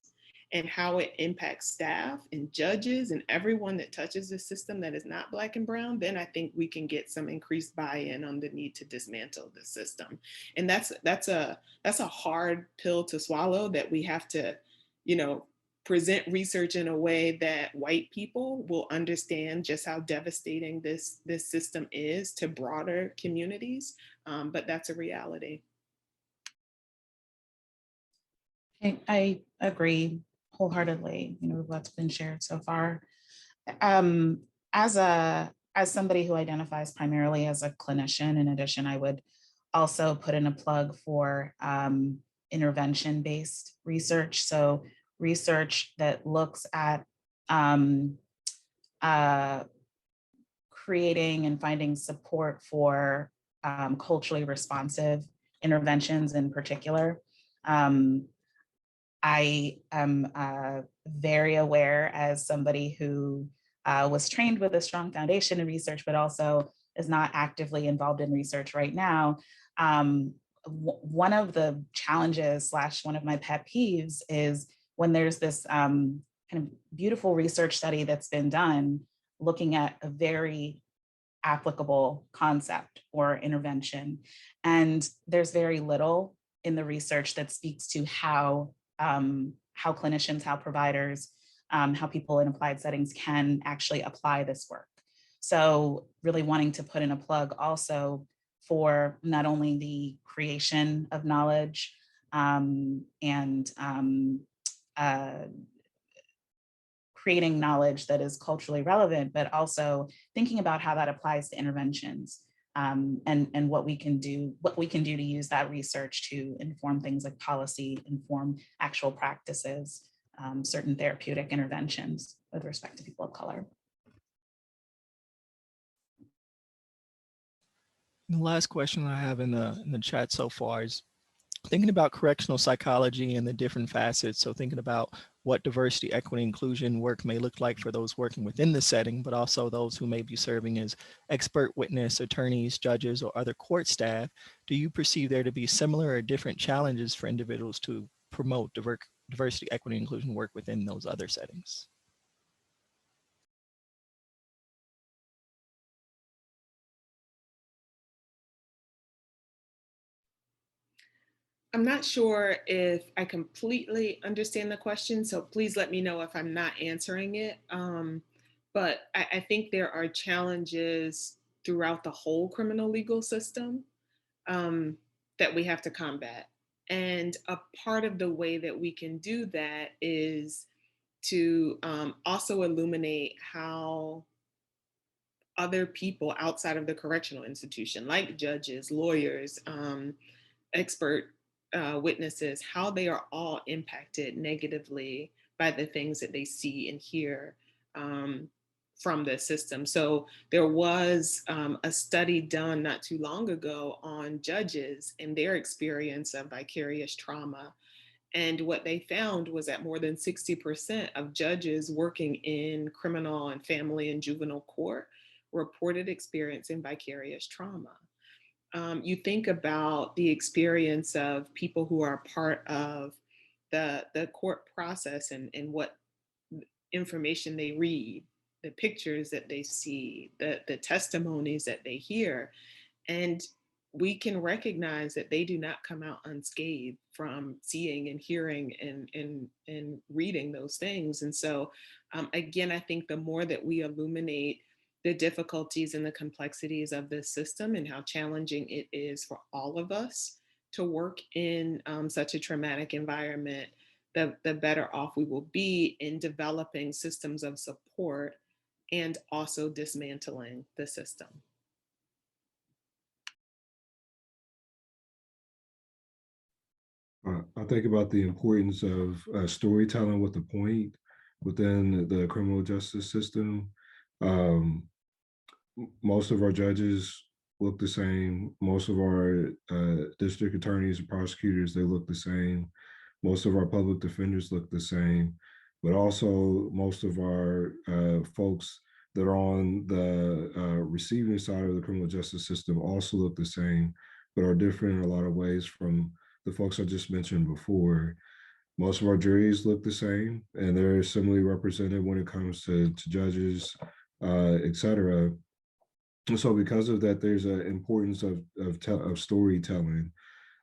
and how it impacts staff and judges and everyone that touches the system that is not Black and Brown, then I think we can get some increased buy-in on the need to dismantle the system. And that's a hard pill to swallow, that we have to, present research in a way that white people will understand just how devastating this system is to broader communities. But that's a reality. I agree wholeheartedly, what's been shared so far. As somebody who identifies primarily as a clinician, in addition, I would also put in a plug for intervention-based research. So research that looks at creating and finding support for culturally responsive interventions in particular. I am very aware, as somebody who was trained with a strong foundation in research, but also is not actively involved in research right now. One of the challenges / one of my pet peeves is when there's this kind of beautiful research study that's been done looking at a very applicable concept or intervention, and there's very little in the research that speaks to how clinicians, how providers, how people in applied settings can actually apply this work. So really wanting to put in a plug also for not only the creation of knowledge and creating knowledge that is culturally relevant, but also thinking about how that applies to interventions and what we can do to use that research to inform things like policy, inform actual practices, certain therapeutic interventions with respect to people of color. The last question I have in the chat so far is thinking about correctional psychology and the different facets. So thinking about what diversity, equity, inclusion work may look like for those working within the setting, but also those who may be serving as expert witness, attorneys, judges, or other court staff. Do you perceive there to be similar or different challenges for individuals to promote diversity, equity, inclusion work within those other settings? I'm not sure if I completely understand the question, so please let me know if I'm not answering it. But I think there are challenges throughout the whole criminal legal system that we have to combat. And a part of the way that we can do that is to also illuminate how other people outside of the correctional institution, like judges, lawyers, expert witnesses, how they are all impacted negatively by the things that they see and hear from the system. So there was a study done not too long ago on judges and their experience of vicarious trauma. And what they found was that more than 60% of judges working in criminal and family and juvenile court reported experiencing vicarious trauma. You think about the experience of people who are part of the court process and what information they read, the pictures that they see, the testimonies that they hear. And we can recognize that they do not come out unscathed from seeing and hearing and reading those things. And so, again, I think the more that we illuminate the difficulties and the complexities of this system and how challenging it is for all of us to work in such a traumatic environment, the better off we will be in developing systems of support and also dismantling the system. I think about the importance of storytelling with a point within the criminal justice system. Most of our judges look the same. Most of our district attorneys and prosecutors, they look the same. Most of our public defenders look the same, but also most of our folks that are on the receiving side of the criminal justice system also look the same, but are different in a lot of ways from the folks I just mentioned before. Most of our juries look the same, and they're similarly represented when it comes to judges, et cetera. And so because of that, there's an importance of storytelling.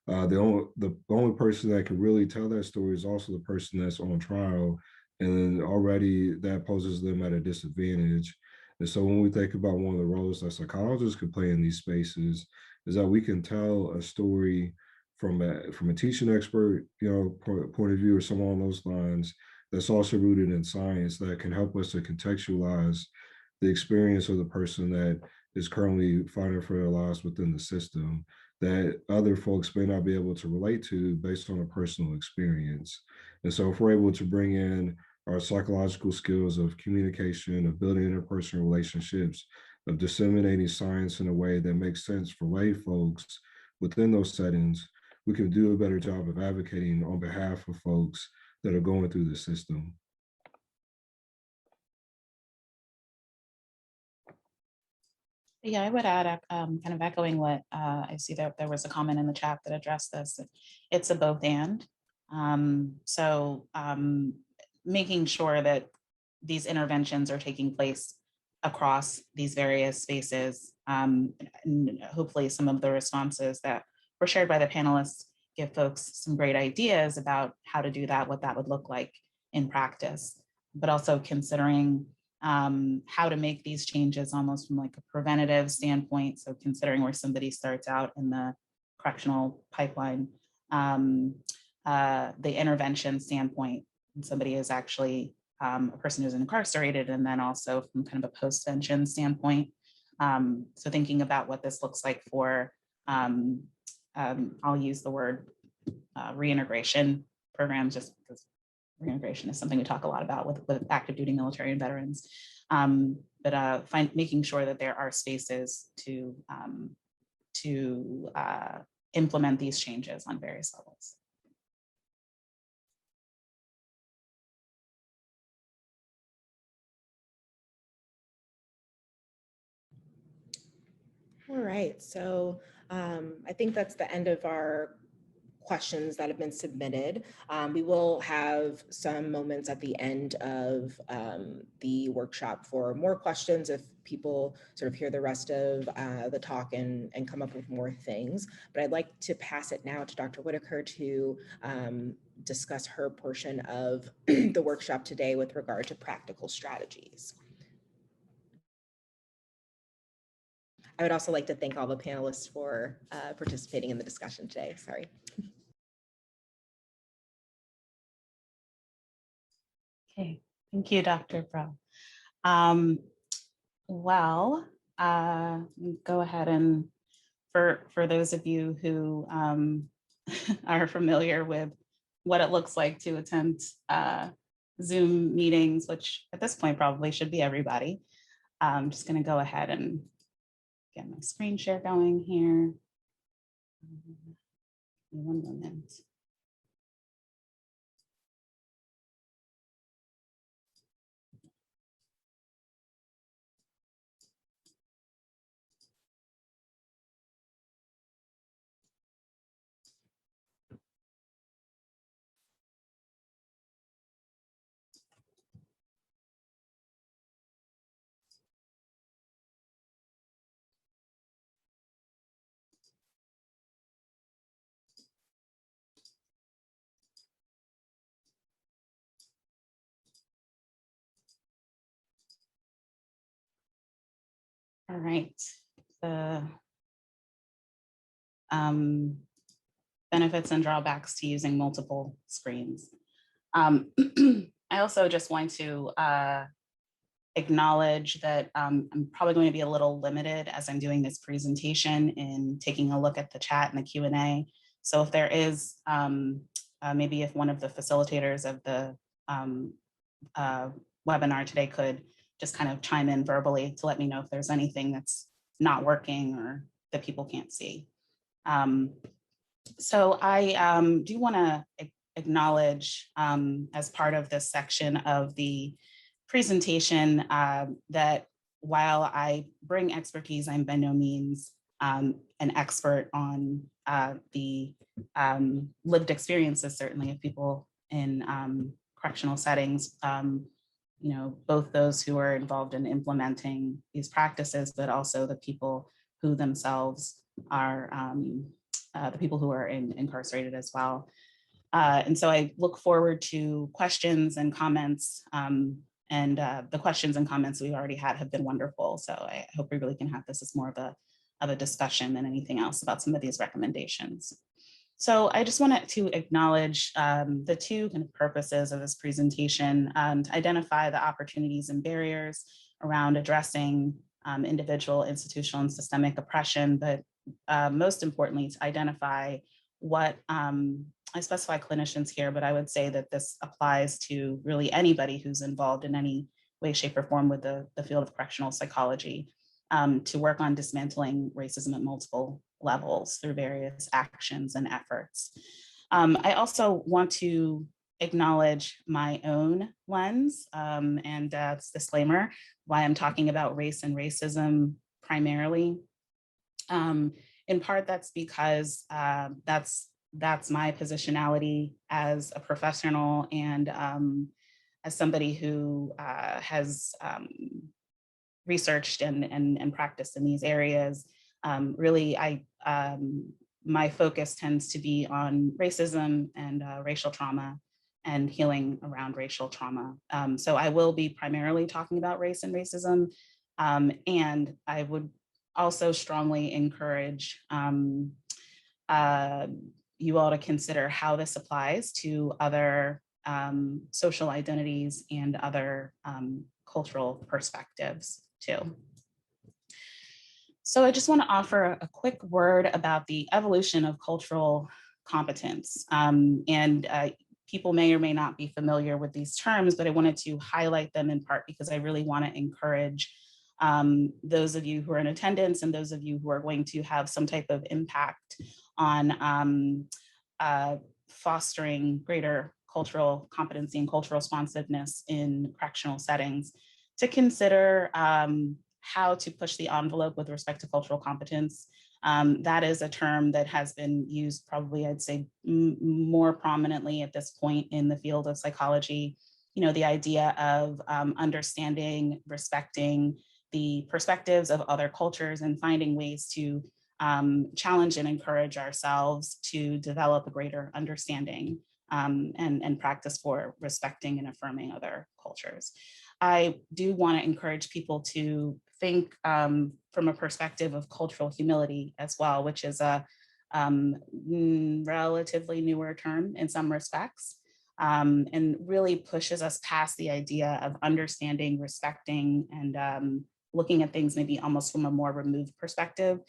The only person that can really tell that story is also the person that's on trial, and then already that poses them at a disadvantage. And so when we think about one of the roles that psychologists could play in these spaces, is that we can tell a story from a teaching expert, point of view, or someone along those lines, that's also rooted in science that can help us to contextualize the experience of the person that is currently fighting for their lives within the system that other folks may not be able to relate to based on a personal experience. And so if we're able to bring in our psychological skills of communication, of building interpersonal relationships, of disseminating science in a way that makes sense for lay folks within those settings, we can do a better job of advocating on behalf of folks that are going through the system. Yeah, I would add, kind of echoing what I see that there was a comment in the chat that addressed this. It's a both and. Making sure that these interventions are taking place across these various spaces. And hopefully some of the responses that were shared by the panelists give folks some great ideas about how to do that, what that would look like in practice, but also considering how to make these changes almost from like a preventative standpoint. So considering where somebody starts out in the correctional pipeline, the intervention standpoint, and somebody is actually a person who's incarcerated, and then also from kind of a post-vention standpoint. So thinking about what this looks like for, I'll use the word reintegration programs, just because reintegration is something we talk a lot about with active duty military and veterans, making sure that there are spaces to implement these changes on various levels. All right, so I think that's the end of our questions that have been submitted. We will have some moments at the end of the workshop for more questions if people sort of hear the rest of the talk and come up with more things. But I'd like to pass it now to Dr. Whitaker to discuss her portion of the workshop today with regard to practical strategies. I would also like to thank all the panelists for participating in the discussion today. Sorry. Okay, thank you, Dr. Bro. Go ahead and for those of you who are familiar with what it looks like to attend Zoom meetings, which at this point probably should be everybody, I'm just going to go ahead and get my screen share going here. One moment. All right, the benefits and drawbacks to using multiple screens. I also just want to acknowledge that I'm probably going to be a little limited as I'm doing this presentation in taking a look at the chat and the Q&A. So if there is, maybe if one of the facilitators of the webinar today could just kind of chime in verbally to let me know if there's anything that's not working or that people can't see. So I do want to acknowledge as part of this section of the presentation that while I bring expertise, I'm by no means an expert on the lived experiences, certainly of people in correctional settings. You know, both those who are involved in implementing these practices, but also the people who themselves are the people who are incarcerated as well. And so I look forward to questions and comments, and the questions and comments we've already had have been wonderful. So I hope we really can have this as more of a discussion than anything else about some of these recommendations. So I just wanted to acknowledge the two kind of purposes of this presentation, to identify the opportunities and barriers around addressing individual, institutional, and systemic oppression, but most importantly, to identify what, I specify clinicians here, but I would say that this applies to really anybody who's involved in any way, shape, or form with the field of correctional psychology, to work on dismantling racism at multiple levels through various actions and efforts. I also want to acknowledge my own lens, and this disclaimer, why I'm talking about race and racism primarily. In part, that's because that's my positionality as a professional and as somebody who has researched and practiced in these areas. Really, my focus tends to be on racism and racial trauma and healing around racial trauma. So I will be primarily talking about race and racism, and I would also strongly encourage you all to consider how this applies to other social identities and other cultural perspectives too. So I just want to offer a quick word about the evolution of cultural competence. People may or may not be familiar with these terms, but I wanted to highlight them in part because I really want to encourage those of you who are in attendance and those of you who are going to have some type of impact on fostering greater cultural competency and cultural responsiveness in correctional settings, to consider how to push the envelope with respect to cultural competence. That is a term that has been used probably, I'd say, more prominently at this point in the field of psychology. You know, the idea of understanding, respecting the perspectives of other cultures and finding ways to challenge and encourage ourselves to develop a greater understanding and practice for respecting and affirming other cultures. I do want to encourage people to think from a perspective of cultural humility as well, which is a relatively newer term in some respects, and really pushes us past the idea of understanding, respecting, and looking at things maybe almost from a more removed perspective,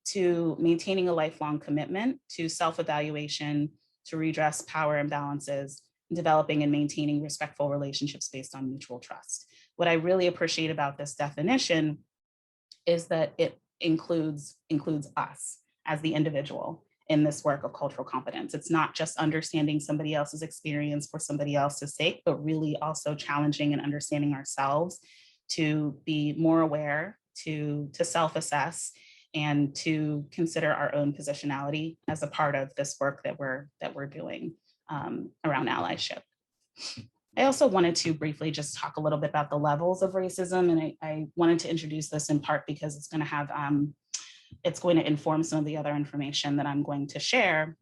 to maintaining a lifelong commitment to self-evaluation, to redress power imbalances, developing and maintaining respectful relationships based on mutual trust. What I really appreciate about this definition is that it includes us as the individual in this work of cultural competence. It's not just understanding somebody else's experience for somebody else's sake, but really also challenging and understanding ourselves to be more aware, to self-assess, and to consider our own positionality as a part of this work that we're doing around allyship. I also wanted to briefly just talk a little bit about the levels of racism, and I wanted to introduce this in part because it's going to have it's going to inform some of the other information that I'm going to share.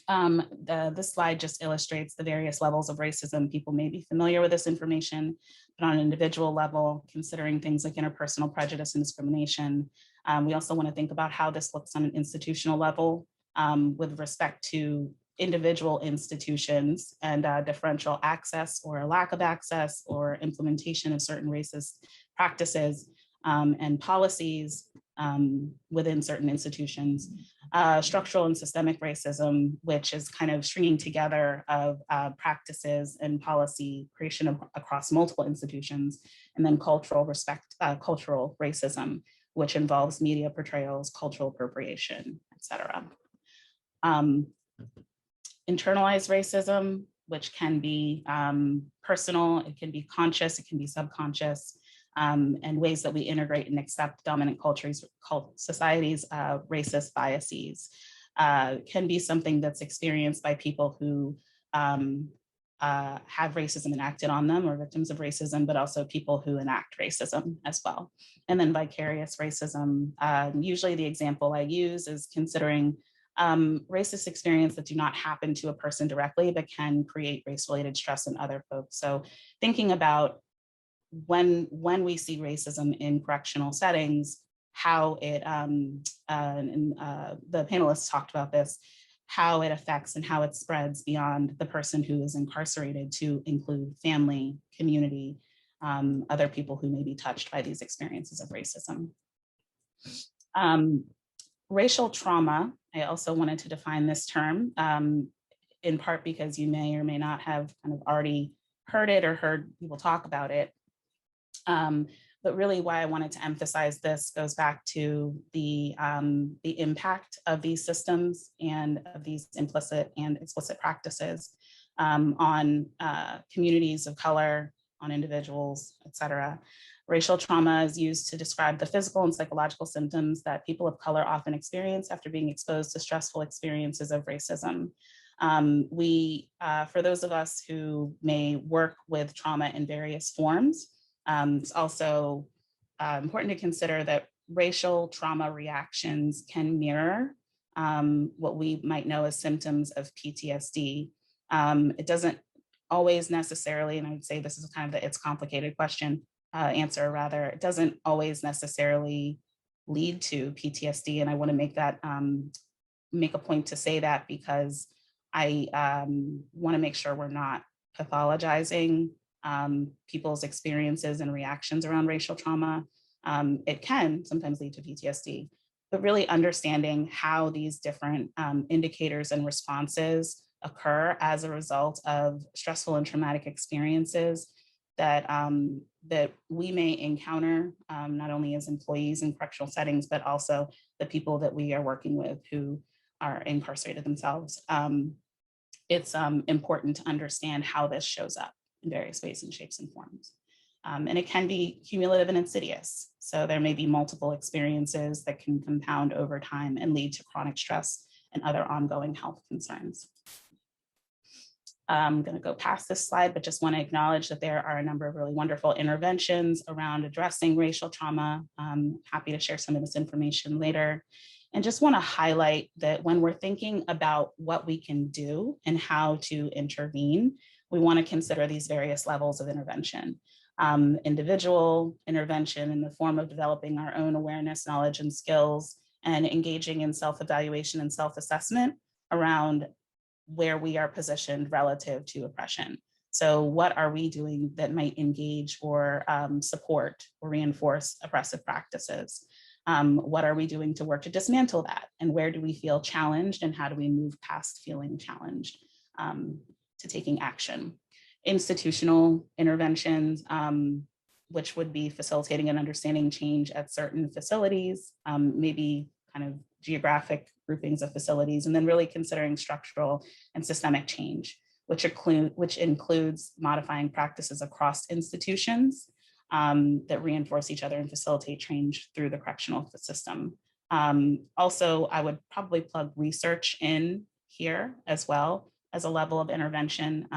This slide just illustrates the various levels of racism. People may be familiar with this information, but on an individual level, considering things like interpersonal prejudice and discrimination, we also want to think about how this looks on an institutional level with respect to individual institutions and differential access or a lack of access or implementation of certain racist practices and policies within certain institutions, structural and systemic racism, which is kind of stringing together of practices and policy creation across multiple institutions, and then cultural racism, which involves media portrayals, cultural appropriation, et cetera. Internalized racism, which can be personal, it can be conscious, it can be subconscious, and ways that we integrate and accept dominant societies' racist biases. Can be something that's experienced by people who have racism enacted on them or victims of racism, but also people who enact racism as well. And then vicarious racism, usually the example I use is considering racist experience that do not happen to a person directly, but can create race-related stress in other folks. So thinking about when we see racism in correctional settings, how it, the panelists talked about this, how it affects and how it spreads beyond the person who is incarcerated to include family, community, other people who may be touched by these experiences of racism. Racial trauma, I also wanted to define this term, in part because you may or may not have kind of already heard it or heard people talk about it. But really why I wanted to emphasize this goes back to the impact of these systems and of these implicit and explicit practices on communities of color, on individuals, et cetera. Racial trauma is used to describe the physical and psychological symptoms that people of color often experience after being exposed to stressful experiences of racism. For those of us who may work with trauma in various forms, it's also important to consider that racial trauma reactions can mirror what we might know as symptoms of PTSD. It doesn't always necessarily, and I would say this is kind of the it's complicated question, answer rather, it doesn't always necessarily lead to PTSD. And I want to make that, make a point to say that because I want to make sure we're not pathologizing people's experiences and reactions around racial trauma. It can sometimes lead to PTSD, but really understanding how these different indicators and responses occur as a result of stressful and traumatic experiences that, that we may encounter, not only as employees in correctional settings, but also the people that we are working with who are incarcerated themselves. It's important to understand how this shows up in various ways and shapes and forms. And it can be cumulative and insidious. So there may be multiple experiences that can compound over time and lead to chronic stress and other ongoing health concerns. I'm going to go past this slide, but just want to acknowledge that there are a number of really wonderful interventions around addressing racial trauma. I'm happy to share some of this information later. And just want to highlight that when we're thinking about what we can do and how to intervene, we want to consider these various levels of intervention. Individual intervention in the form of developing our own awareness, knowledge, and skills, and engaging in self-evaluation and self-assessment around where we are positioned relative to oppression. So what are we doing that might engage or support or reinforce oppressive practices? What are we doing to work to dismantle that? And where do we feel challenged, and how do we move past feeling challenged to taking action? Institutional interventions, which would be facilitating and understanding change at certain facilities, maybe kind of geographic groupings of facilities, and then really considering structural and systemic change, which includes modifying practices across institutions that reinforce each other and facilitate change through the correctional system. Also, I would probably plug research in here as well as a level of intervention.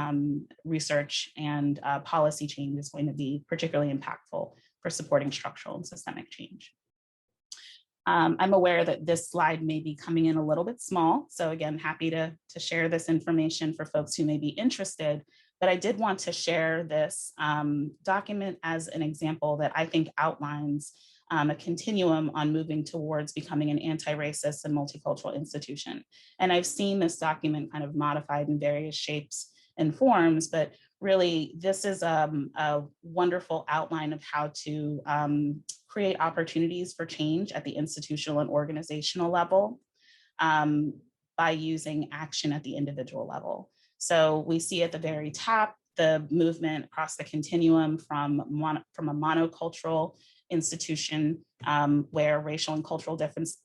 Research and policy change is going to be particularly impactful for supporting structural and systemic change. I'm aware that this slide may be coming in a little bit small. So again, happy to share this information for folks who may be interested, but I did want to share this document as an example that I think outlines a continuum on moving towards becoming an anti-racist and multicultural institution. And I've seen this document kind of modified in various shapes and forms, but really this is a wonderful outline of how to create opportunities for change at the institutional and organizational level by using action at the individual level. So we see at the very top, the movement across the continuum from a monocultural institution where racial and cultural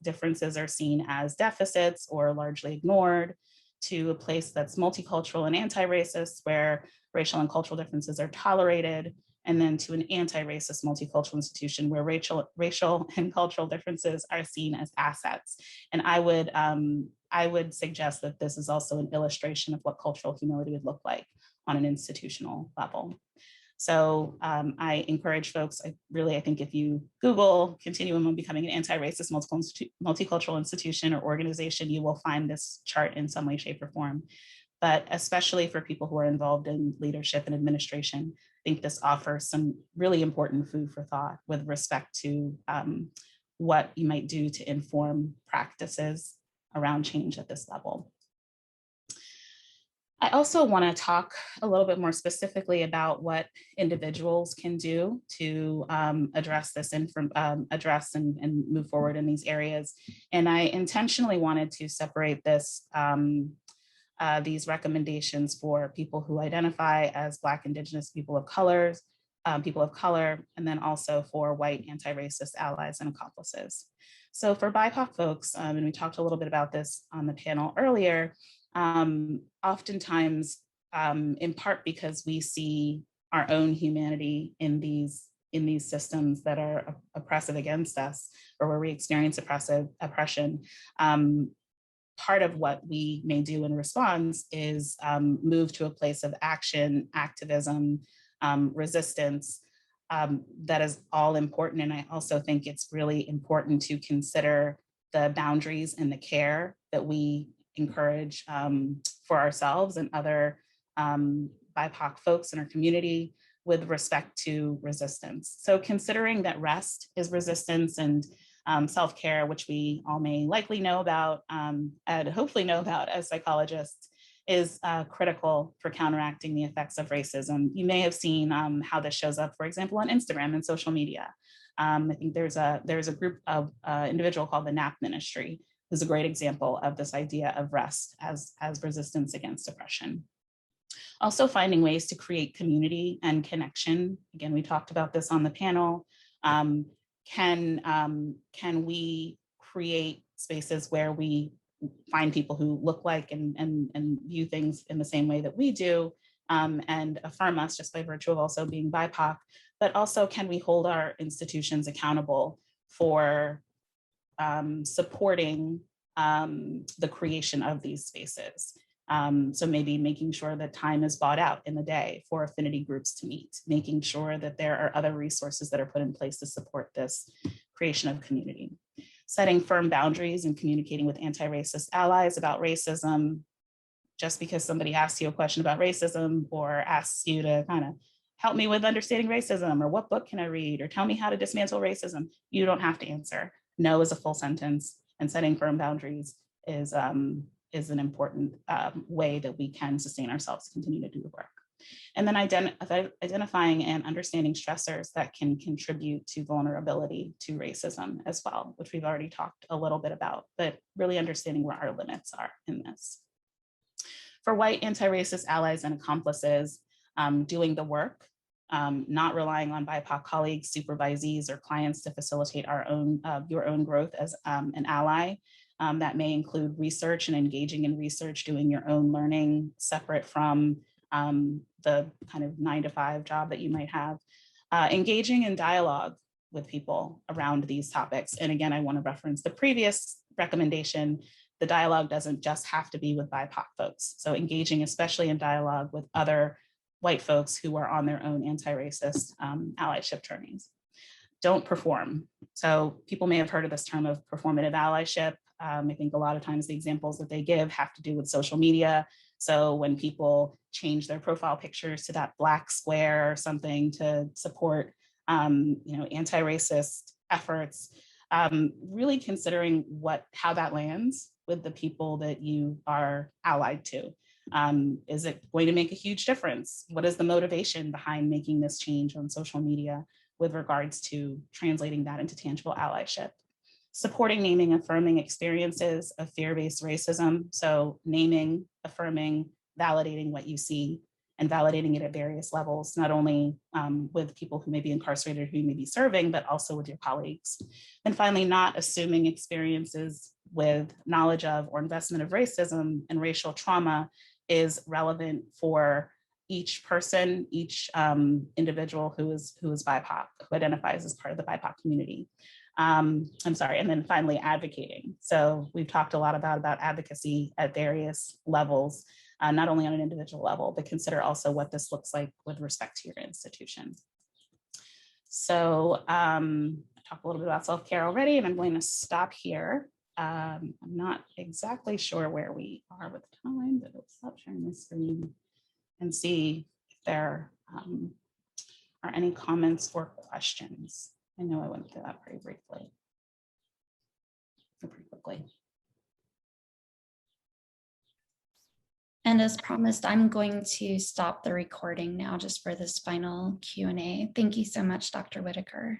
differences are seen as deficits or largely ignored, to a place that's multicultural and anti-racist where racial and cultural differences are tolerated, and then to an anti-racist multicultural institution where racial and cultural differences are seen as assets. And I would suggest that this is also an illustration of what cultural humility would look like on an institutional level. So I encourage folks, I think if you Google continuum on becoming an anti-racist multicultural institution or organization, you will find this chart in some way, shape, or form. But especially for people who are involved in leadership and administration, I think this offers some really important food for thought with respect to what you might do to inform practices around change at this level. I also want to talk a little bit more specifically about what individuals can do to address this and move forward in these areas. And I intentionally wanted to separate these recommendations for people who identify as Black, Indigenous people of color, and then also for white anti-racist allies and accomplices. So for BIPOC folks, and we talked a little bit about this on the panel earlier, oftentimes, in part because we see our own humanity in these systems that are oppressive against us, or where we experience oppression, part of what we may do in response is move to a place of action, activism, resistance. That is all important. And I also think it's really important to consider the boundaries and the care that we encourage for ourselves and other BIPOC folks in our community with respect to resistance. So considering that rest is resistance, and self-care, which we all may likely know about and hopefully know about as psychologists, is critical for counteracting the effects of racism. You may have seen how this shows up, for example, on Instagram and social media. I think there's a group of individual called the NAP Ministry, who's a great example of this idea of rest as resistance against oppression. Also finding ways to create community and connection. Again, we talked about this on the panel. Can we create spaces where we find people who look like and view things in the same way that we do, and affirm us just by virtue of also being BIPOC, but also can we hold our institutions accountable for supporting the creation of these spaces. So maybe making sure that time is bought out in the day for affinity groups to meet, making sure that there are other resources that are put in place to support this creation of community. Setting firm boundaries and communicating with anti-racist allies about racism. Just because somebody asks you a question about racism or asks you to kind of help me with understanding racism, or what book can I read, or tell me how to dismantle racism, you don't have to answer. No is a full sentence, and setting firm boundaries is an important way that we can sustain ourselves, continue to do the work. And then identifying and understanding stressors that can contribute to vulnerability to racism as well, which we've already talked a little bit about, but really understanding where our limits are in this. For white anti-racist allies and accomplices, doing the work, not relying on BIPOC colleagues, supervisees, or clients to facilitate your own growth as an ally. That may include research and engaging in research, doing your own learning separate from the kind of 9-to-5 job that you might have. Engaging in dialogue with people around these topics. And again, I want to reference the previous recommendation. The dialogue doesn't just have to be with BIPOC folks. So engaging especially in dialogue with other white folks who are on their own anti-racist allyship journeys. Don't perform. So people may have heard of this term of performative allyship. I think a lot of times the examples that they give have to do with social media. So when people change their profile pictures to that black square or something to support anti-racist efforts, really considering how that lands with the people that you are allied to. Is it going to make a huge difference? What is the motivation behind making this change on social media with regards to translating that into tangible allyship? Supporting, naming, affirming experiences of fear-based racism. So naming, affirming, validating what you see, and validating it at various levels, not only with people who may be incarcerated, who you may be serving, but also with your colleagues. And finally, not assuming experiences with knowledge of or investment of racism and racial trauma is relevant for each person, each individual who is BIPOC, who identifies as part of the BIPOC community. And then finally, advocating. So we've talked a lot about advocacy at various levels, not only on an individual level, but consider also what this looks like with respect to your institution. So I talked a little bit about self-care already, and I'm going to stop here. I'm not exactly sure where we are with time, but I'll stop sharing my screen and see if there are any comments or questions. I know I went through that pretty briefly, or pretty quickly. And as promised, I'm going to stop the recording now just for this final Q&A. Thank you so much, Dr. Whitaker.